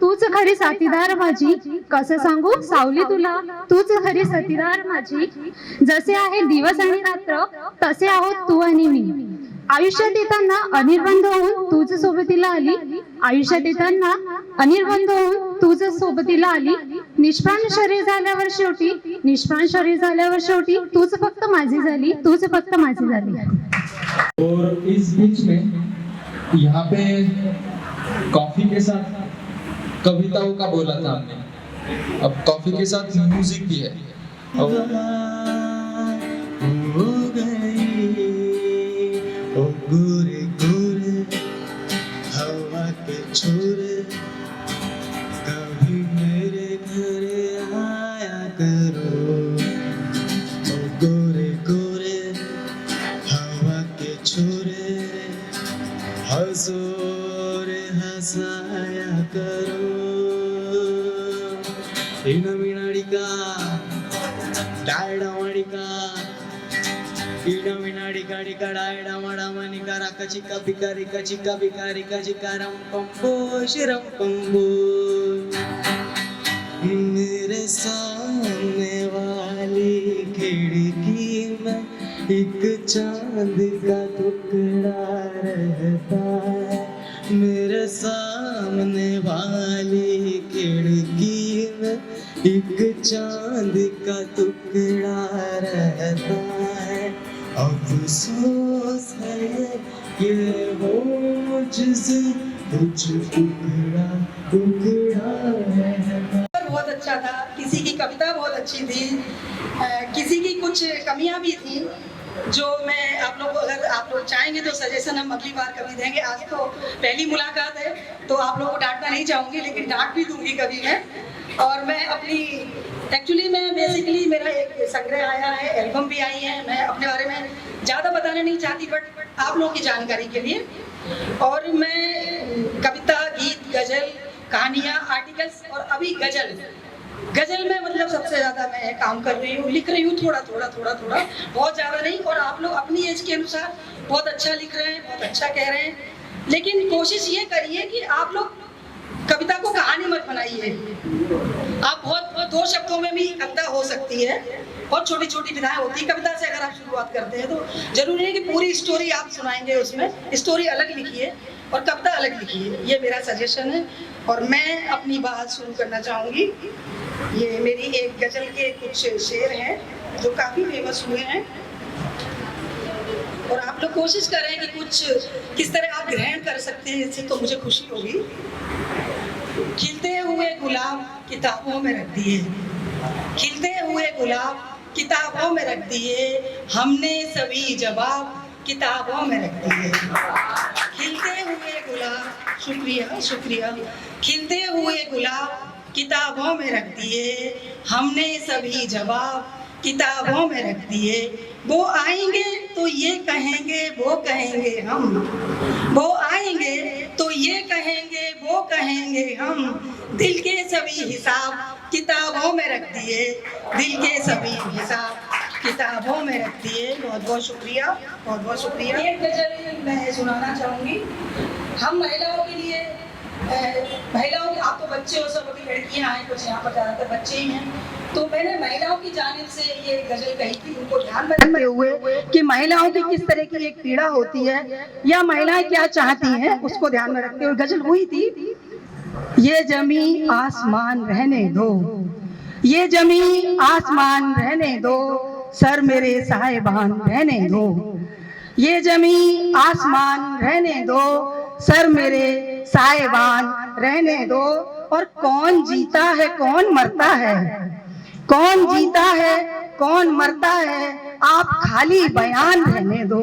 तूच खरी साथीदार माझी, कसं सांगू सावली तुला तूच खरी साथीदार माझी. जसे आहे दिवस आणि रात्र तसे आहोत तू आणि मी. आयुष्यात येताना अनिर्बंध होऊन तूच सोबतीला आली, आयुष्यात येताना अनिर्बंध होऊन तूच सोबतीला आली. निष्प्राण शरीर झाल्यावर शेवटी, निष्प्राण शरीर झाल्यावर शेवटी तूच फक्त माझी झाली, तूच फक्त माझी झाली. और इस बीच में यहाँ पे कॉफी के साथ कविताओं का बोला था हमने, अब कॉफी के साथ म्यूजिक भी है. हो गई ओ गोरे गोरे हवा के छोरे, कभी मेरे घर आया करो. ओ गोरे गोरे हवा के छोरे, हंसो रे हंसाया करो. इनमिनाडिका डायडावाडिका, इनमिनाडिका डिका डायडा मडा मनिका राका चिका बिकारी का चिका बिकारी का चिका रंपंबो शिरंपंबो. मेरे सामने वाली खिड़की में एक चांद का टुकड़ा रहता है. मेरे सामने वाली खिड़की में एक चांद का टुकड़ा रहता है. अफसोस है ये वो मुझसे कुछ टुकड़ा टुकड़ा रहता. बहुत अच्छा था, किसी की कविता बहुत अच्छी थी, किसी की कुछ कमियां भी थी जो मैं आप लोग, अगर आप लोग चाहेंगे तो सजेशन हम अगली बार कभी देंगे. आज तो पहली मुलाकात है तो आप लोगों को डांटना नहीं चाहूँगी, लेकिन डांट भी दूंगी कभी मैं. और मैं अपनी एक्चुअली मैं बेसिकली मेरा एक संग्रह आया है, एल्बम भी आई है. मैं अपने बारे में ज़्यादा बताना नहीं चाहती, बट आप लोगों की जानकारी के लिए. और मैं कविता, गीत, गज़ल, कहानियाँ, आर्टिकल्स और अभी गज़ल में मतलब सबसे ज़्यादा मैं काम कर रही हूँ, लिख रही हूँ थोड़ा थोड़ा थोड़ा थोड़ा, बहुत ज़्यादा नहीं. और आप लोग अपनी एज के अनुसार बहुत अच्छा लिख रहे हैं, बहुत अच्छा कह रहे हैं, लेकिन कोशिश ये करिए कि आप लोग कविता को कहानी मत बनाइए. आप बहुत 2 शब्दों में भी कविता हो सकती है, बहुत छोटी छोटी विधाएं होती है कविता से. अगर आप शुरुआत करते हैं तो जरूरी है कि पूरी स्टोरी आप सुनाएंगे, उसमें स्टोरी अलग लिखिए और कविता अलग लिखिए. ये मेरा सजेशन है. और मैं अपनी बात शुरू करना चाहूँगी. ये मेरी एक गज़ल के कुछ शेर हैं जो काफ़ी फेमस हुए हैं, और आप लोग कोशिश करें कि कुछ किस तरह आप ग्रहण कर सकते हैं, इससे तो मुझे खुशी होगी. खिलते हुए गुलाब किताबों में रख दिए, खिलते हुए गुलाब किताबों में रख दिए, हमने सभी जवाब किताबों में रख दिए. खिलते हुए गुलाब, शुक्रिया शुक्रिया, खिलते हुए गुलाब किताबों में रख दिए, हमने सभी जवाब किताबों में रख दिए। वो आएंगे तो ये कहेंगे, वो कहेंगे हम, वो आएंगे तो ये कहेंगे, वो कहेंगे हम, दिल के सभी हिसाब किताबों में रख दिए, दिल के सभी हिसाब किताबों में रख दिए। बहुत बहुत शुक्रिया, बहुत बहुत शुक्रिया। एक गजल मैं सुनाना चाहूँगी हम महिलाओं के लिए। महिलाओं के, आप तो बच्चे हो सब, अभी लड़कियां हैं कुछ, यहाँ पर ज़्यादातर बच्चे ही हैं, तो मैंने महिलाओं की जानिब से ये गजल कही थी, उनको ध्यान में रखते हुए कि महिलाओं की किस तरह की एक पीड़ा होती है या महिलाएं क्या चाहती हैं, उसको ध्यान में रखते हुए गजल हुई थी। ये जमी आसमान रहने दो, ये जमी आसमान रहने दो, सर मेरे साहिबान रहने दो, ये जमी आसमान रहने दो, सर मेरे साहिबान रहने दो। और कौन जीता है कौन मरता है, कौन जीता है कौन मरता है, आप खाली बयान रहने दो,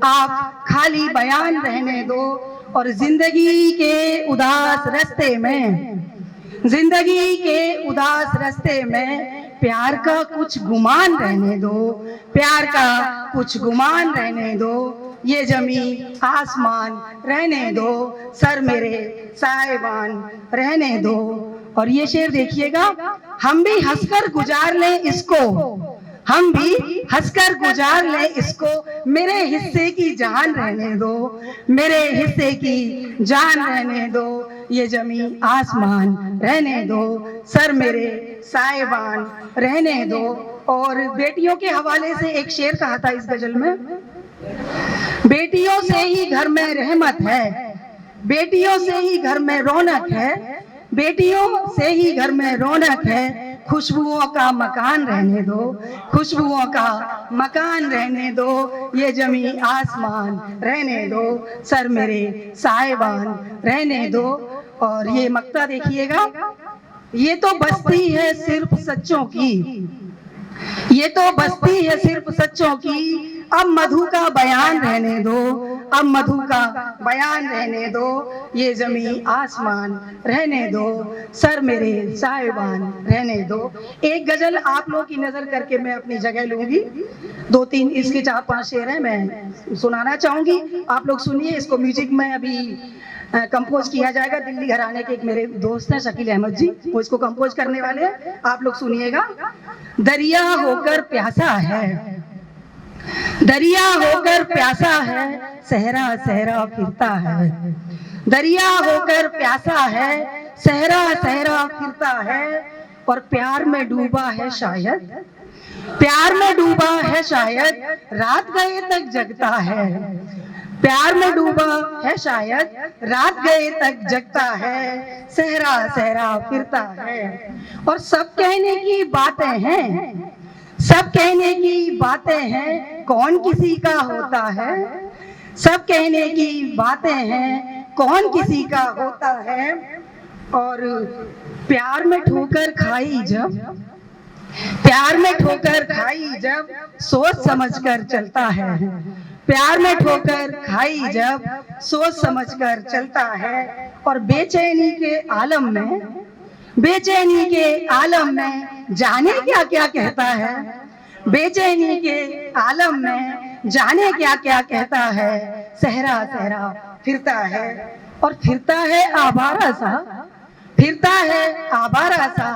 आप खाली बयान रहने दो। और जिंदगी के उदास रास्ते में, जिंदगी के उदास रास्ते में प्यार का कुछ गुमान रहने दो, प्यार का कुछ गुमान रहने दो, ये जमी आसमान रहने दो, सर मेरे साहिबान रहने दो। और ये शेर देखिएगा, हम भी हंसकर गुजार लें इसको, हम भी हंसकर गुजार लें इसको, मेरे हिस्से की जान रहने दो, मेरे हिस्से की जान रहने दो, ये जमी आसमान रहने दो, सर मेरे साहिबान रहने दो। और बेटियों के हवाले से एक शेर कहा था इस गजल में, बेटियों से ही घर में रहमत है, बेटियों से ही घर में रौनक है, बेटियों से ही घर में रौनक है, खुशबुओं का मकान रहने दो, खुशबुओं का मकान रहने दो, ये जमी आसमान रहने दो, सर मेरे साहिबान रहने दो। और ये मक्ता देखिएगा, ये तो बस्ती है सिर्फ सच्चों की, ये तो बस्ती है सिर्फ सच्चों की, अब मधु का बयान रहने दो, अब मधु का बयान रहने दो, ये जमी आसमान रहने दो, सर मेरे साहिबान रहने दो। एक गजल आप लोगों की नजर करके मैं अपनी जगह लूंगी, दो तीन इसके 4-5 शेर हैं मैं सुनाना चाहूंगी, आप लोग सुनिए। इसको म्यूजिक में अभी कंपोज किया जाएगा, दिल्ली घराने के एक मेरे दोस्त हैं शकील अहमद जी, वो इसको कंपोज करने वाले हैं, आप लोग सुनिएगा। दरिया होकर प्यासा है, दरिया होकर प्यासा है, सहरा सहरा फिरता है, दरिया होकर प्यासा है, सहरा सहरा फिरता है, और प्यार में डूबा है शायद, प्यार में डूबा है शायद, रात गए तक जगता है, प्यार में डूबा है शायद, रात गए तक जगता है, सहरा सहरा फिरता है। और सब कहने की बातें हैं, सब कहने की बातें हैं, कौन किसी का होता है, सब कहने की बातें हैं, कौन किसी का होता है। और प्यार में ठोकर खाई जब, प्यार में ठोकर खाई जब, सोच समझ कर चलता है, प्यार में ठोकर खाई जब, सोच समझ कर चलता है। और बेचैनी के आलम में, बेचैनी के आलम में जाने क्या क्या कहता है, बेचैनी के आलम में जाने क्या क्या कहता है, सहरा सहरा फिरता है। और फिरता है आवारा सा, फिरता है आवारा सा,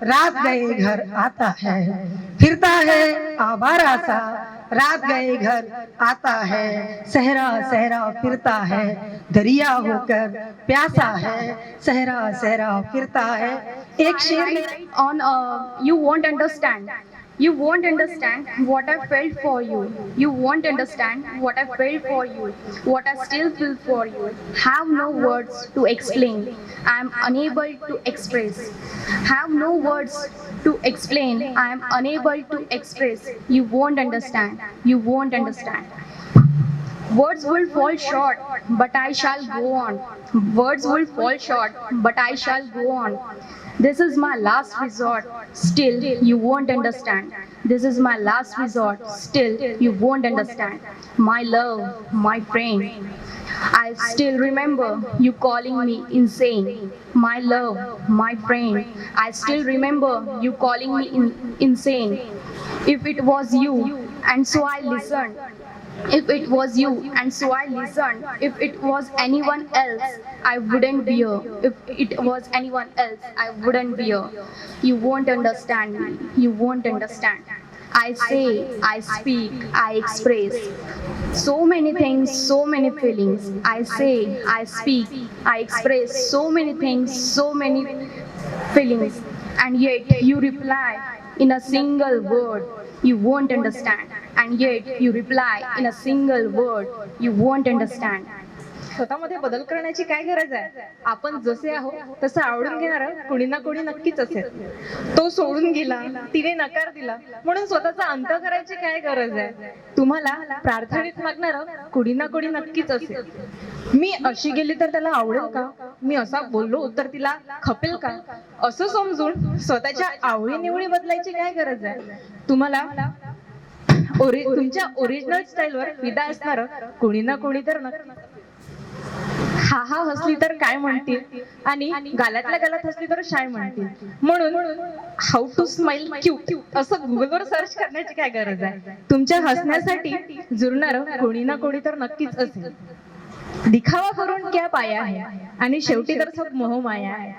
रात गए घर आता है, फिरता है आवारा सा, रात गए घर आता है, सहरा सहरा फिरता है, दरिया होकर प्यासा है, सहरा सहरा फिरता है। एक शेर on you won't understand, you won't understand what I felt for you, you won't understand what I felt for you, what I still feel for you, have no words to explain, I am unable to express, have no words to explain, I am unable to express, you won't understand, you won't understand. Words will fall short, but I shall go on, words will fall short, but I shall go on. This is my last resort, still you won't understand. This is my last resort, still you won't understand. My love, my friend, I still remember you calling me insane. My love, my friend, I still remember you calling me insane. If it was you, and so I listened. If it was you, and so I listened. If it was anyone else, I wouldn't be here. If it was anyone else, I wouldn't be here. You won't understand me. You won't understand. I say, I speak, I express so many things, so many feelings. I say, I speak, I express so many things, so many feelings, and yet you reply in a single word, you won't understand. And yet you reply in a single word, you won't understand. स्वतःमध्ये बदल करण्याची काय गरज आहे? आपण जसे आहोत तसं आवडून घेणार कोणी ना कोणी नक्कीच असेल. तो सोडून गेला, तिने नकार दिला, म्हणून स्वतःचा अंत करायची काय गरज आहे? तुम्हाला प्रार्थनेत मागणार कोणी ना कोणी नक्कीच असेल. मी अशी गेली तर त्याला आवडेल का? मी असा बोललो तर तिला खपेल का? असं समजून स्वतःच्या आवडीनिवडी बदलायची काय गरज आहे? तुम्हाला तुमच्या ओरिजिनल स्टाईलवर फिदा असणार कोणी ना कोणी तर नक्की. हा हा हसली तर काय म्हणतील आणि गालातल्या गालात हसली तर शाय म्हणतील. म्हणून हाऊ टू स्माइल क्यूट असं गुगलवर सर्च करण्याची काय गरज आहे? तुमच्या हसण्यासाठी जुळणार कोणी ना कोणी तर नक्कीच असेल. दिखावा करून क्या पाया है, आणि शेवटी तर सब मोहमाया आहे.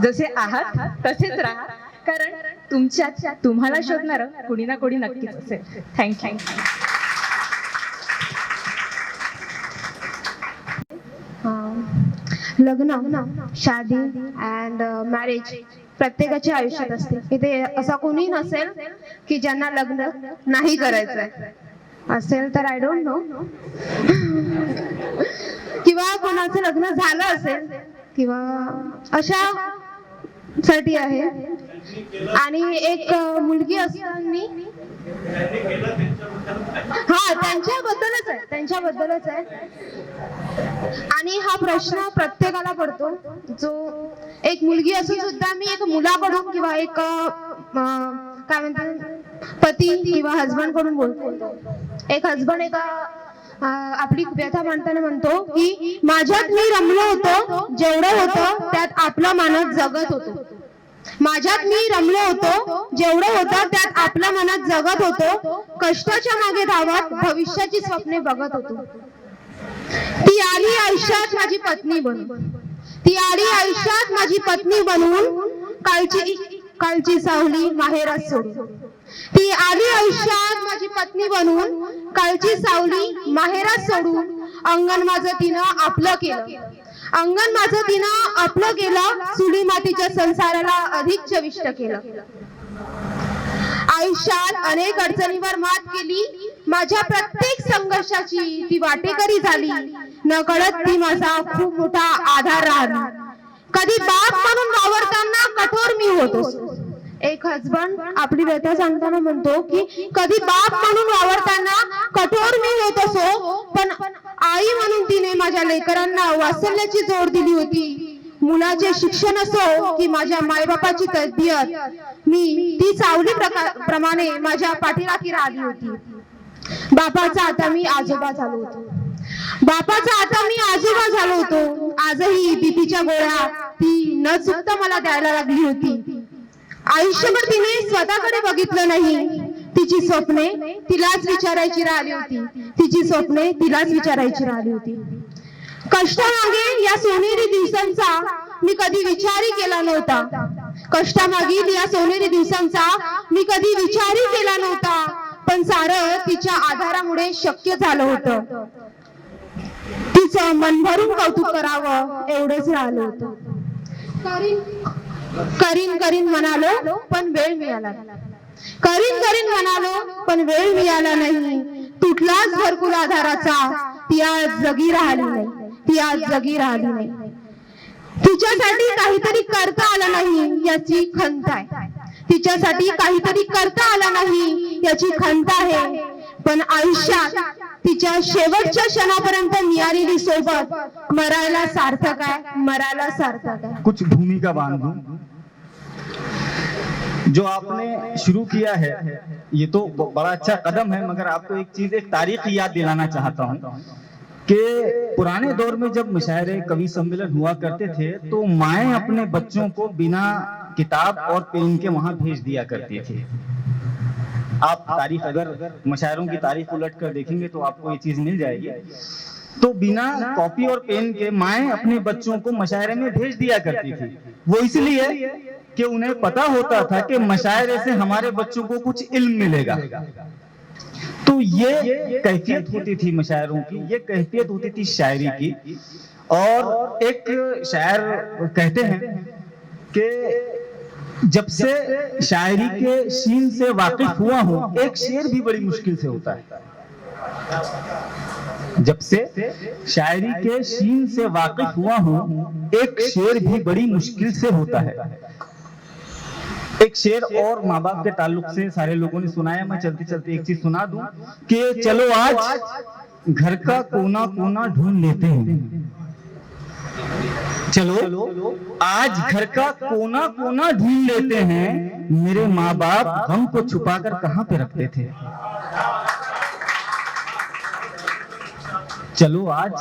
जसे आहात तसेच राहा, कारण तुमच्यात तुम्हाला शोधणार कोणी ना कोणी नक्कीच असेल. थँक्यू. लग्न, शादी अँड मॅरेज प्रत्येकाच्या आयुष्यात असते. इथे असा कोणी नसेल की ज्यांना लग्न नाही करायचंय. असेल तर आय डोंट नो, किंवा कोणाचं लग्न झालं असेल किंवा अशा साठी आहे. आणि एक मुलगी असताना हा त्यांच्याबद्दलच आहे. आणि हा प्रश्न प्रत्येकाला पडतो, जो एक मुलगी असून सुद्धा मी एक मुलाकडून किंवा एक काय म्हणतात पती किंवा हजबंड कडून बोलतो. एक हजबंड एका आपली व्यथा मांडताना म्हणतो की माझ्यात मी रमलो होतो, जेवढं होतं त्यात आपला मानस जगत होतो. माझ्यात मी रमलो होतो, जेवढं होतं त्यात आपल्या मनात जगत होतो. कष्टाच्या मागे धावत भविष्याची स्वप्ने बघत होतो. ती आली आयुष्यात माझी पत्नी बनून, ती आली आयुष्यात माझी पत्नी बनवून, कालची सावली माहेरात सोडून. ती आली आयुष्यात माझी पत्नी बनवून, कालची सावली माहेरात सोडून. अंगण माझं तिनं आपलं केलं, अंगण माझं तिनं आपलं केलं. चुली मातीच्या संसाराला अधिक चविष्ट केलं. आयुष्यात अनेक अडचणीवर मात केली, माझ्या प्रत्येक संघर्षाची ती वाटेकरी झाली. न कळत ती माझा खूप मोठा आधार राहिली. कधी बाप म्हणून वावरताना कठोर मी होतो. एक हजबंड आपली व्यथा सांगताना म्हणतो की कधी बाप म्हणून वावरताना कठोर मी होत असो, पण आई म्हणून तिने माझ्या लेकरांना वात्सल्याची जोड दिली होती. मुलाचे शिक्षण असो की माझ्या मायबापाची तब्येत, मी ती सावली प्रमाणे माझ्या पाठीराखी राहिली होती. बापाचा आता मी आजोबा झालो होतो, बापाचा आता मी आजोबा झालो होतो. आजही बीपीच्या गोळ्या ती न चुकता मला द्यायला लागली होती. आयुष्यभर तिने स्वतःकडे बघितलं नाही. तिची स्वप्ने तिलाच विचारायची राहिली होती, तिची स्वप्ने तिलाच विचारायची राहिली होती. कष्टामागे या सोनेरी दिवसांचा मी कधी विचारही केला नव्हता. कष्टामागील या सोनेरी दिवसांचा मी कधी विचारही केला नव्हता. पण सारं तिच्या आधारामुळे शक्य झालं होतं. तिचं मन भरून कौतुक करावं एवढंच राहिलं होतं. करीन म्हणालो पण वेळ मिळाला. करीन म्हणालो पण वेळ मिळाला नाही. तुटलाच भरपूर आधाराचा ती आज जगी राहिली नाही, ती आज जगी राहिली नाही. तिच्यासाठी काहीतरी करता आलं नाही याची खंत आहे. तिच्यासाठी काहीतरी करता आलं नाही याची खंत आहे. पण आयुष्यात तिच्या शेवटच्या क्षणापर्यंत मिळालेली सोबत मरायला सार्थक आहे, मरायला सार्थक आहे. कुछ भूमिका बांधूं जो आपने शुरू किया है ये तो बड़ा अच्छा कदम है, मगर आपको एक चीज, एक तारीख याद दिलाना चाहता हूँ कि पुराने दौर में जब मुशायरे कवि सम्मेलन हुआ करते थे तो माएं अपने बच्चों को बिना किताब और पेन के वहां भेज दिया करती थी। आप तारीख, अगर मुशायरों की तारीख उलट कर देखेंगे तो आपको ये चीज मिल जाएगी। तो बिना कॉपी और पेन के माएं अपने बच्चों को मुशायरे में भेज दिया करती थी। वो इसलिए कि उन्हें पता होता था कि मुशायरे से हमारे बच्चों को कुछ इल्म मिलेगा। तो ये कैफियत होती थी मुशायरों की, ये कैफियत होती थी शायरी की। और एक शायर कहते हैं कि जब से शायरी के शीन से वाकिफ हुआ हूं, एक शेर भी बड़ी मुश्किल से होता है। जब से शायरी के शीन से वाकिफ हुआ हूं, एक शेर भी बड़ी मुश्किल से होता है। एक शेर और माँ बाप के ताल्लुक से सारे लोगों ने सुनाया, मैं चलते चलते एक चीज सुना दूं कि चलो आज घर का कोना कोना ढूंढ लेते हैं। चलो आज घर का कोना कोना ढूंढ लेते हैं, मेरे माँ बाप गम को छुपा कर कहाँ पे रखते थे। चलो आज,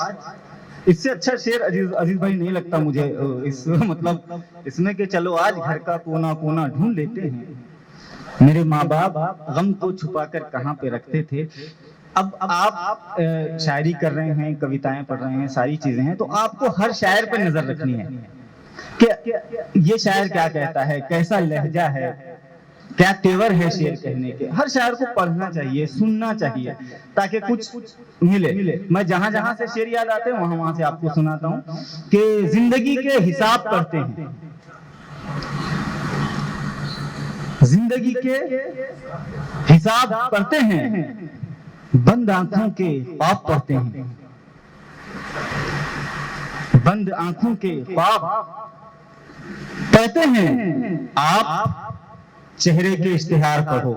इससे अच्छा शेर अजीज भाई नहीं लगता मुझे इस मतलब इसमें कि चलो आज घर का कोना कोना ढूंढ लेते हैं, मेरे माँ बाप गम को छुपा कर कहाँ पे रखते थे। अब आप शायरी कर रहे हैं, कविताएं पढ़ रहे हैं, सारी चीजें हैं, तो आपको हर शायर पे नजर रखनी है कि ये शायर क्या कहता है, कैसा लहजा है, क्या तेवर है शेर कहने के। हर शायर को पढ़ना चाहिए, सुनना चाहिए, ताकि कुछ मिले। मैं जहां जहां से शेर याद आते हैं वहां वहां से आपको सुनाता हूं कि जिंदगी के हिसाब करते हैं, जिंदगी के हिसाब करते हैं, बंद आंखों के ख्वाब पढ़ते हैं, बंद आंखों के ख्वाब पढ़ते हैं। आप चेहरे के इश्तिहार पढ़ो,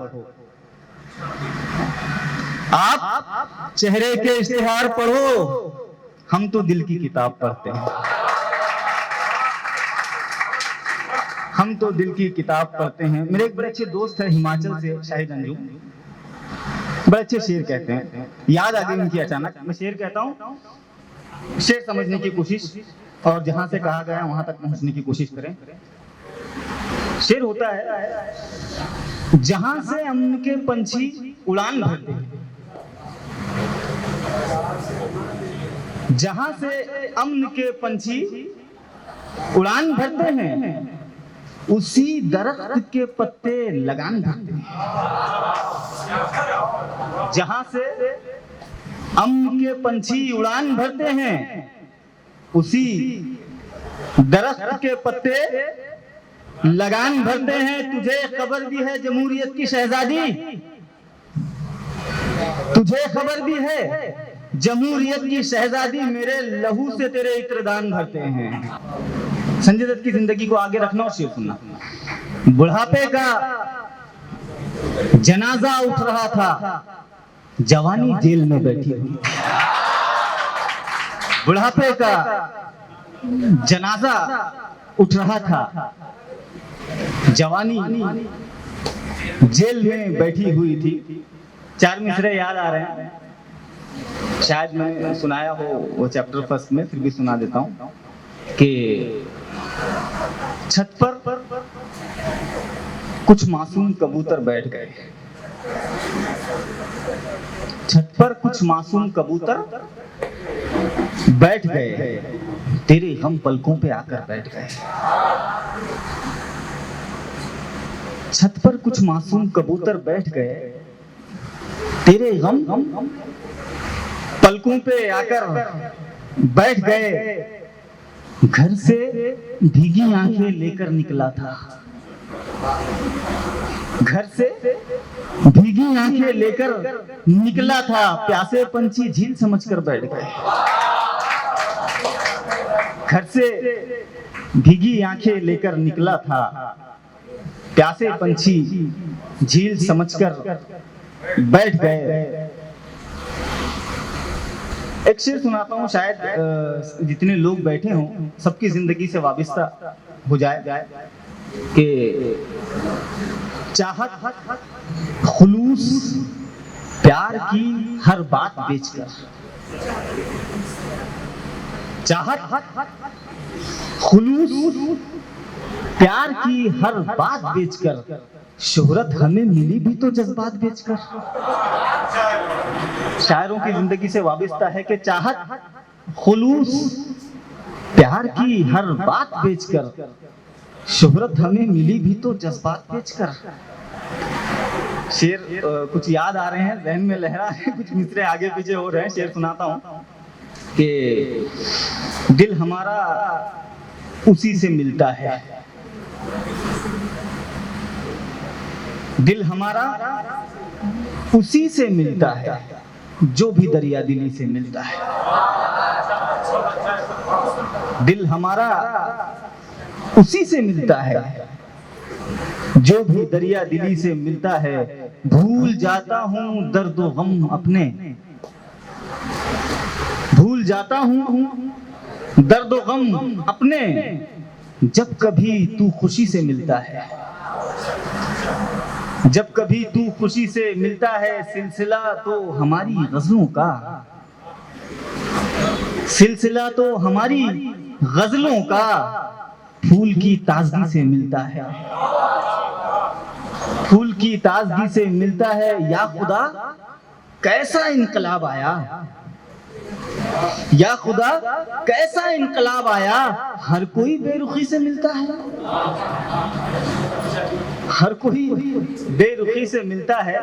आप चेहरे के इश्तिहार पढ़ो, हम तो दिल की किताब पढ़ते हैं, हम तो दिल की किताब पढ़ते हैं। मेरे एक बड़े अच्छे दोस्त है हिमाचल से, शाहिद अंजू, बड़े अच्छे शेर कहते हैं, याद आ गई उनकी अचानक। मैं शेर कहता हूँ, शेर समझने की कोशिश और जहां से कहा गया वहां तक पहुंचने की कोशिश करें। शेर होता है, जहां से अमन के पंछी उड़ान भरते हैं, जहां से अमन के पंछी उड़ान भरते हैं, उसी दरख्त के पत्ते लगान भरते हैं। जहां से अमन के पंछी उड़ान भरते हैं, उसी दरख्त के पत्ते लगान भरते हैं। तुझे खबर भी है जमहूरियत की शहजादी, तुझे खबर भी है जमहूरियत की शहजादी, मेरे लहू से तेरे इत्रदान भरते हैं। संजय दत्त की जिंदगी को आगे रखना और शेर सुनना। बुढ़ापे का जनाजा उठ रहा था, जवानी जेल में बैठी हुई। बुढ़ापे का जनाजा उठ रहा था, जवानी जेल में बैठी हुई थी। चार मिसरे याद आ रहे हैं, शायद मैं सुनाया हो वो चैप्टर फर्स्ट में, फिर भी सुना देता हूं कि छत पर कुछ मासूम कबूतर बैठ गए, छत पर कुछ मासूम कबूतर बैठ गए, तेरे गम पलकों पे आकर बैठ गए। छत पर कुछ मासूम कबूतर बैठ गए, तेरे गम पलकों पे आकर बैठ गए। घर से भीगी आंखें लेकर निकला था, घर से भीगी आंखें लेकर निकला था, प्यासे पंछी झील समझकर बैठ गए। घर से भीगी आंखें लेकर निकला था, प्यासे पंछी झील समझकर बैठ गए। एक शेर सुनाता हूँ, शायद जितने लोग बैठे हों सबकी जिंदगी से वाबिस्ता हो जाए कि चाहत, खुलूस, प्यार की हर बात बेचकर, चाहत, खुलूस, प्यार की हर बात बेचकर, शोहरत हमें मिली भी तो जज्बात बेचकर। शायरों की जिंदगी से वाबिस्ता है कि चाहत, खुलूस, प्यार की हर बात बेचकर, शोहरत हमें मिली भी तो जज्बात बेचकर। शेर कुछ याद आ रहे हैं, जहन में लहरा है, कुछ मिसरे आगे पीछे हो रहे हैं। शेर सुनाता हूँ कि दिल हमारा उसी से मिलता है, दिल हमारा उसी से मिलता है, जो भी दरिया दिली से मिलता है। दिल हमारा उसी से मिलता है, जो भी दरिया दिली से मिलता है। भूल जाता हूँ दर्द व गम अपने, भूल जाता हूँ दर्द व गम अपने, जब कभी तू खुशी से मिलता है, जब कभी तू खुशी से मिलता है। सिलसिला तो हमारी गजलों का, सिलसिला तो हमारी गजलों का, फूल की ताजगी से मिलता है, फूल की ताजगी से मिलता है। या खुदा कैसा इनकलाब आया, या खुदा कैसा इनकलाब आया, हर कोई बेरुखी से मिलता है, हर कोई बेरुखी से मिलता है।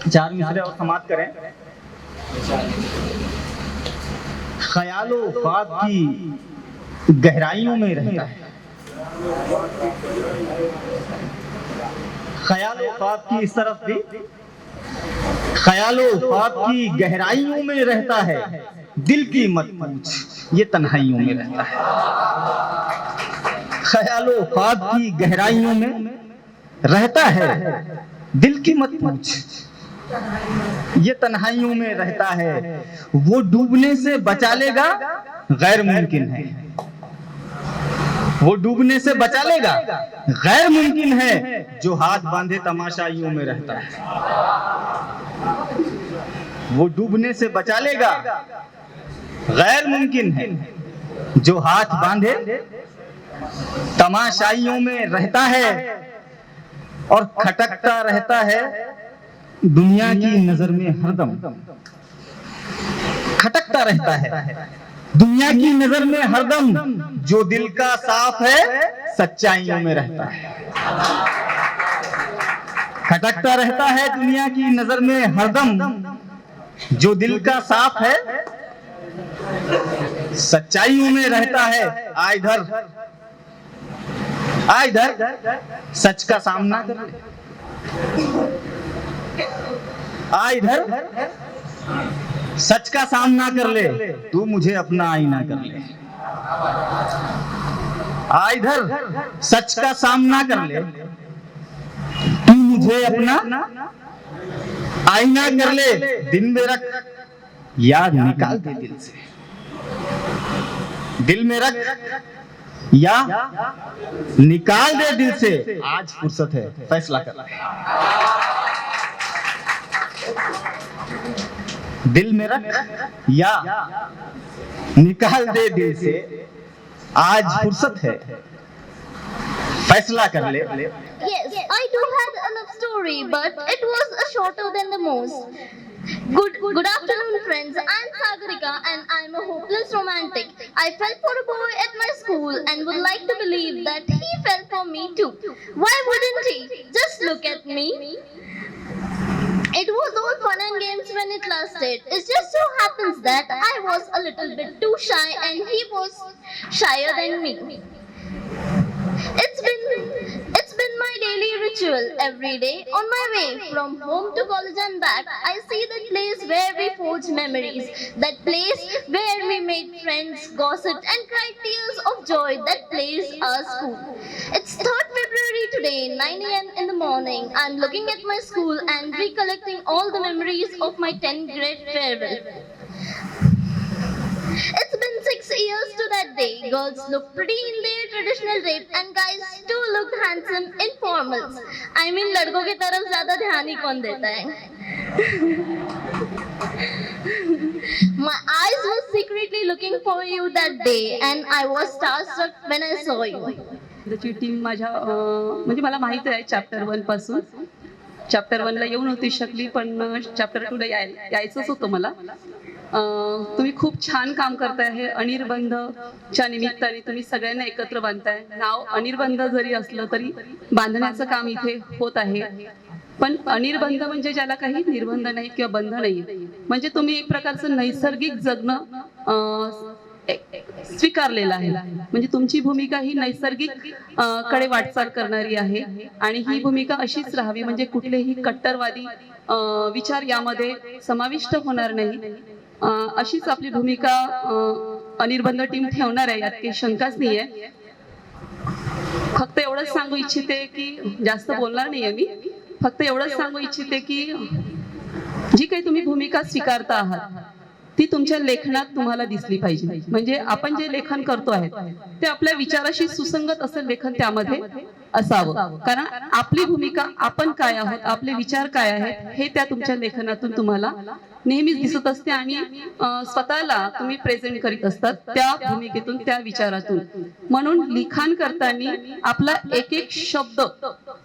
चार मिसरे और समाप्त करें। ख्यालो ख्वाब की गहराइयों में रहता है, ख्यालो ख्वाब की इस तरफ भी, ख्यालो ख्वाब की गहराइयों में रहता है, दिल की मत पूछ ये तन्हाइयों में रहता है। ख्यालो ख्वाब की गहराइयों में रहता है, दिल की मत पूछ ये तन्हाइयों में रहता है। वो डूबने से बचा लेगा गैर मुमकिन है, वो डूबने से बचा लेगा गैर मुमकिन है, जो हाथ बांधे तमाशाइयों में रहता है। वो डूबने से बचा लेगा गैर मुमकिन है, जो हाथ बांधे तमाशाइयों में रहता है, और खटकता रहता है दुनिया की नजर में हरदम, खटकता रहता है दुनिया की नजर में हरदम, जो दिल का साफ है सच्चाइयों में रहता है। खटकता रहता है दुनिया की नजर में हरदम, जो दिल का साफ है सच्चाइयों में रहता है। आ इधर, आ इधर, सच का सामना कर ले, आ इधर, सच का सामना कर ले, तू मुझे अपना आईना कर ले। आ इधर, सच का सामना कर ले, तू मुझे अपना आईना कर ले। दिन में रख याद निकाल दे दिल से, दिल में रख या निकाल दे दिल से। आज फुर्सत है फैसला कर ले, दिल में रख या निकाल दे दिल से। आज फुर्सत है फैसला कर ले। Yes, I too had a love story, but it was shorter than the most. Good afternoon, friends. I'm Sagarika, and I'm a hopeless romantic. I fell for a boy at my school and would like to believe that he fell for me too. Why wouldn't he? Just look at me. It was all fun and games when it lasted. It just so happens that I was a little bit too shy and he was shyer than me. It's been my daily ritual. Every day on my way from home to college and back, I see that place where we forged memories, that place where we made friends, gossiped and cried tears of joy. That place, our school. It's 3rd February today, 9 a.m. in the morning. I'm looking at my school and recollecting all the memories of my 10th grade farewell. It's been 6 years to that day. Girls looked pretty in their traditional drape and guys too looked handsome in formals. I mean, लड़कों की तरफ ज्यादा ध्यान ही कौन देता है? My eyes were secretly looking for you that day and I was starstruck when I saw you. त्याची team माझ्या म्हणजे मला माहिती आहे चॅप्टर 1 पासून. चॅप्टर 1 ला येऊ नव्हती शकली पण चॅप्टर 2 ला यायचंच होतं मला. तुम्ही खूप छान काम करताय. हे अनिर्बंधच्या निमित्ताने तुम्ही सगळ्यांना एकत्र बांधताय. नाव अनिर्बंध जरी असलं तरी बांधण्याचं काम इथे होत आहे. पण अनिर्बंध म्हणजे ज्याला काही निर्बंध नाही किंवा बंध नाही, म्हणजे तुम्ही एक प्रकारचं नैसर्गिक जगणं स्वीकारलेलं आहे. म्हणजे तुमची भूमिका ही नैसर्गिक कडे वाटचाल करणारी आहे आणि ही भूमिका अशीच राहावी. म्हणजे कुठलेही कट्टरवादी विचार यामध्ये समाविष्ट होणार नाही, अशीच आपली भूमिका अनिर्बंध टीम ठेवणार आहे, यात काही शंकाच नाहीये. फक्त एवढंच सांगू इच्छिते की जास्त बोलणार नाहीये मी. फक्त एवढंच सांगू इच्छिते की जी काही तुम्ही भूमिका स्वीकारता आहात ती तुमच्या लेखनात तुम्हाला दिसली पाहिजे. म्हणजे आपण जे लेखन करतो आहे ते आपल्या विचाराशी सुसंगत असं लेखन त्यामध्ये असावं. कारण आपली भूमिका, आपण काय आहोत, आपले विचार काय आहेत हे त्या तुमच्या लेखनातून तुम्हाला नेहमीच दिसत असते आणि स्वतःला तुम्ही प्रेझेंट करीत असतात त्या भूमिकेतून, त्या विचारातून. म्हणून लिखाण करताना आपला एक एक शब्द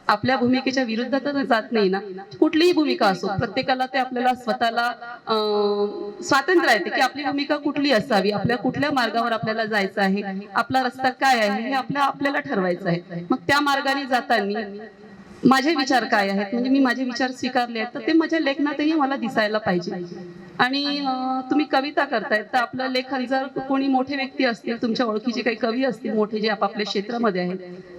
आपल्या भूमिकेच्या विरुद्ध तर जात नाही ना. कुठलीही भूमिका असो, प्रत्येकाला ते आपल्याला स्वतःला स्वातंत्र्य आहे की आपली भूमिका कुठली असावी, आपल्या कुठल्या मार्गावर आपल्याला जायचं आहे, आपला रस्ता काय आहे हे आपल्याला ठरवायचं आहे. मग त्या मार्गाने जाताना माझे विचार काय आहेत, म्हणजे मी माझे विचार स्वीकारले आहेत तर ते माझ्या लेखनातही मला दिसायला पाहिजे. आणि तुम्ही कविता करतायत तर आपलं लेखन, जर कोणी मोठे व्यक्ती असतील, तुमच्या ओळखीचे काही कवी असतील मोठे जे आपापल्या क्षेत्रामध्ये आहेत,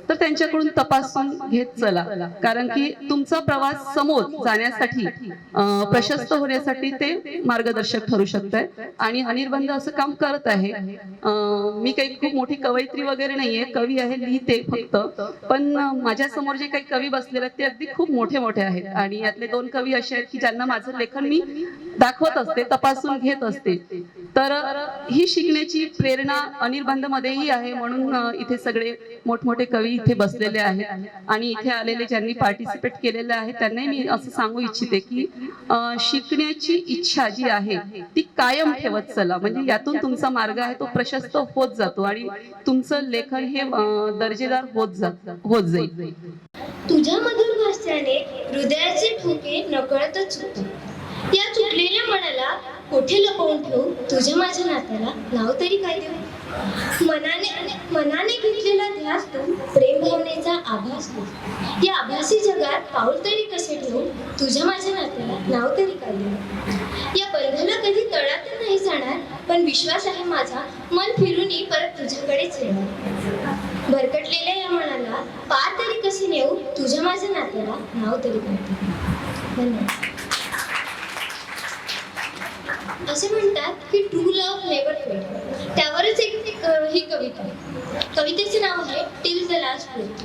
तर त्यांच्याकडून तपासून घेत चला. कारण की तुमचा प्रवास समोर जाण्यासाठी, प्रशस्त होण्यासाठी ते मार्गदर्शक ठरू शकताय. आणि अनिर्बंध असं काम करत आहे. मी काही खूप मोठी कवयित्री वगैरे नाहीये, कवी आहे, लिहिते फक्त. पण माझ्या समोर जे काही कवी बसलेले आहेत ते अगदी खूप मोठे मोठे आहेत. आणि यातले 2 कवी असे आहेत की ज्यांना माझं लेखन मी दाखवत असते, तपासून घेत असते. तर ही शिकण्याची प्रेरणा अनिर्बंध मध्येही आहे. म्हणून इथे सगळे मोठमोठे कवी इथे बसलेले आहेत. आणि इथे आलेले ज्यांनी पार्टिसिपेट केलेले आहे त्यांनाही मी असं सांगू इच्छिते की शिकण्याची इच्छा जी आहे ती कायम ठेवत चला. म्हणजे यातून तुमचा मार्ग आहे तो प्रशस्त होत जातो आणि तुमचं लेखन हे दर्जेदार होत जाईल. तुझ्या मधुर भाषणाने हृदयाचे ठोके नकळतच चुकतात. या चुकलेल्या मनाला कोठे लपवून ठेवू, तुझ्या माझ्या नात्याला नाव तरी काय देऊ. मनाने घेतलेला ध्यास तू, प्रेम भावनेचा आभास तू. या आभासी जगात पाऊल तरी कसे ठेवू, तुझ्या माझ्या नात्याला नाव तरी काय देऊ. या बंधाला कधी तळात नाही जाणार, पण विश्वास आहे माझा, मन फिरूनही परत तुझ्याकडेच येणार. भरकटलेल्या या मनाला पार तरी कसे नेऊ, तुझ्या माझ्या नात्याला नाव तरी काय देऊ. धन्यवाद. असे म्हणतात की ट्रू लव्ह नेवर फेड. त्यावरच एक ही कविता आहे. कवितेचे नाव आहे till the last breath.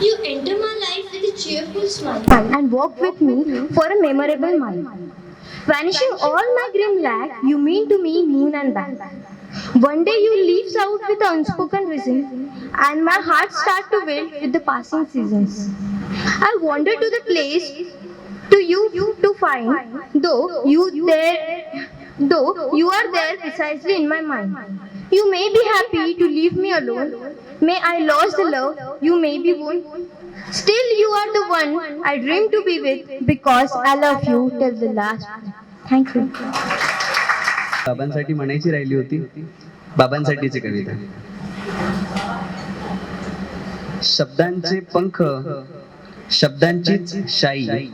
You enter my life with a cheerful smile and walk with me for a memorable mile. Vanishing all my grim lack, you mean to me moon and back. One day you leaves out with unspoken reason, and my heart starts to wilt with the passing seasons. I wander to the place to you to find, though you are there precisely in my mind. You may be happy to leave me alone, may I lose the love you may be won. Still you are the one I dream to be with, because I love you till the last. Thank you. बाबांसाठी म्हणायची राहिली होती, बाबांसाठीची कविता. शब्दांचे पंख, शब्दांचीच शाई,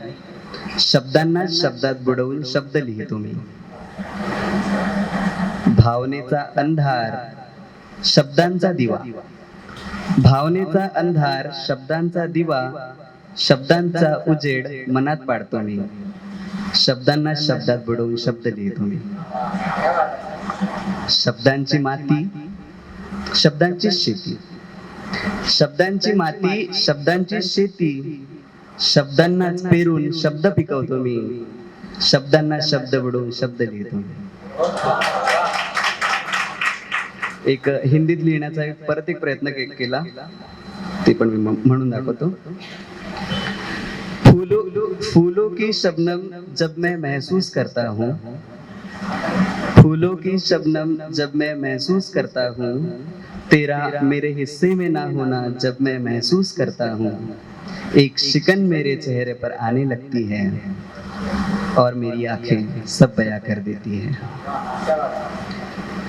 शब्दांना शब्दात बुडवून शब्द लिहितो मी. भावनेचा अंधार, शब्दांचा दिवा, भावनेचा अंधार, शब्दांचा दिवा, शब्दांचा उजेड मनात पाडतो मी. शब्दांना शब्दात बुडवून शब्द लिहितो मी. शब्दांची माती, शब्दांची शेती, शब्दांची माती, शब्दांची शेती, शब्दांनाच पेरून शब्द पिकवतो मी. शब्दांना शब्द बुडवून शब्द लिहितो मी. एक हिंदीत लिहिण्याचा परत एक प्रयत्न केला, ते पण मी म्हणून दाखवतो. फूलों की शबनम जब मैं महसूस करता हूँ, फूलों की शबनम जब मैं महसूस करता हूँ, तेरा मेरे हिस्से में ना होना जब मैं महसूस करता हूँ, एक शिकन मेरे चेहरे पर आने लगती है और मेरी आंखें सब बयां कर देती है.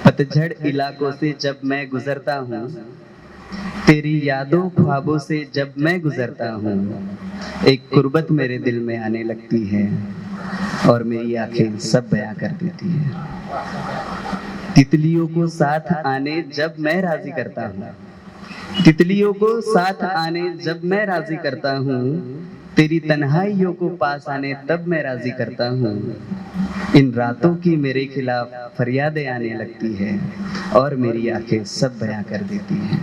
पतझड़ इलाकों से जब मैं गुजरता हूँ, तेरी यादों ख्वाबों से जब मैं गुजरता हूँ, एक कुर्बत मेरे दिल में आने लगती है और मेरी आंखें सब बयां कर देती है. तितलियों को साथ आने जब मैं राजी करता हूँ, तितलियों को साथ आने जब मैं राजी करता हूँ, तेरी तन्हाइयों को पास आने तब मैं राजी करता हूँ. इन रातों की मेरे खिलाफ फरियादें आने लगती है और मेरी आंखें सब बयां कर देती हैं.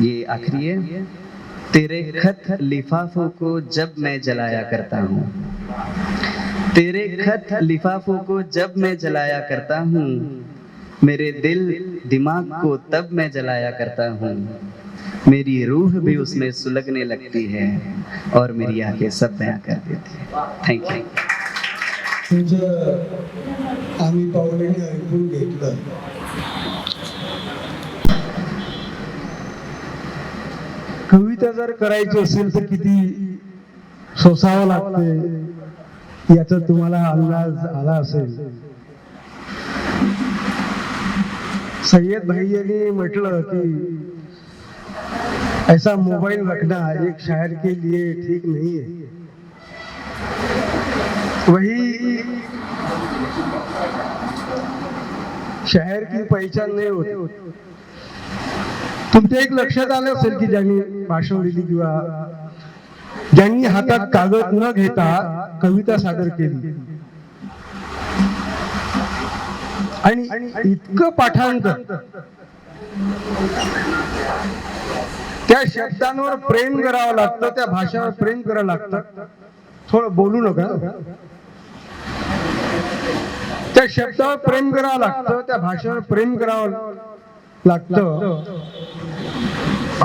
ये आखिरी है. तेरे खत लिफाफों को जब मैं जलाया करता हूँ, तेरे खत लिफाफों को जब मैं जलाया करता हूँ, मेरे दिल दिमाग को तब मैं जलाया करता हूँ, मेरी रूह भी उसमें सुलगने लगती है और मेरी आंखें सब बयां कर देती है. Thank you. तुझं आम्ही पाहुण्याने ऐकून घेतलं. कविता जर करायची असेल तर किती सोसावं लागते याचा तुम्हाला अंदाज आला असेल. सय्यद भैया म्हटलं की ऐसा मोबाइल रखना एक शायर के लिए ठीक नहीं है. वही शायर की पहचान नहीं होती. तुमच्या एक लक्षात आलं असेल की ज्यांनी भाषण दिली किंवा ज्यांनी हातात कागद न घेता कविता सादर केली आणि इतकं पाठांतर, त्या शब्दांवर प्रेम करावं लागतं, त्या भाषेवर प्रेम करावं लागतं. थोडं बोलू नका. त्या शब्दावर प्रेम करावं लागतं, त्या भाषेवर प्रेम करावं लागतं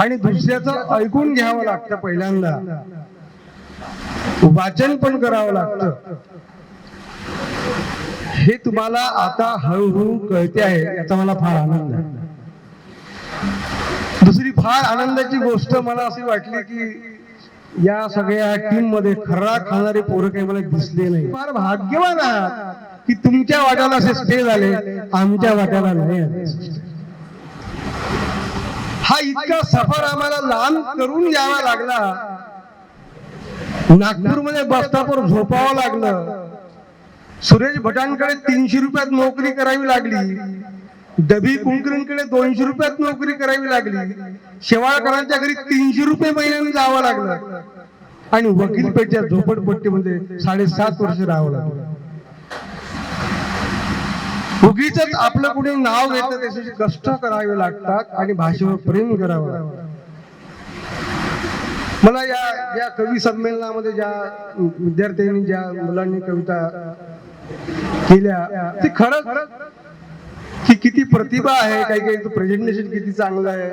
आणि दुसऱ्याचं ऐकून घ्यावं लागतं. पहिल्यांदा वाचन पण करावं लागतं. हे तुम्हाला आता हळूहळू कळते आहे, याचा मला फार आनंद आहे. दुसरी फार आनंदाची गोष्ट मला अशी वाटली की या सगळ्या टीम मध्ये खर्रा खाणारे पोरं काही मला दिसले नाही. फार भाग्यवान आहात की तुमच्या वाट्याला असे स्टे झाले, आमच्या वाट्याला नाही आले. हा इतका सफर आम्हाला लांब करून यावा लागला. नागपूरमध्ये बसस्टॉपवर झोपावं लागलं. सुरेश भटांकडे 300 रुपयात नोकरी करावी लागली. डबी कुंकरींकडे 200 रुपयात नोकरी करावी लागली. शेवाळकरांच्या घरी 300 रुपये महिन्याने जावं लागलं आणि वकीलपेठच्या झोपडपट्टीमध्ये 7.5 वर्ष राहावं लागलं. उगीच आपलं कुणी नाव घेतं त्यासाठी कष्ट करावे लागतात आणि भाषेवर प्रेम करावं लागतं. मला या कवी संमेलनामध्ये ज्या विद्यार्थ्यांनी ज्या मुलांनी कविता केल्या ते खरंच की किती प्रतिभा आहे. काही काहींचं प्रेझेंटेशन किती चांगलं आहे,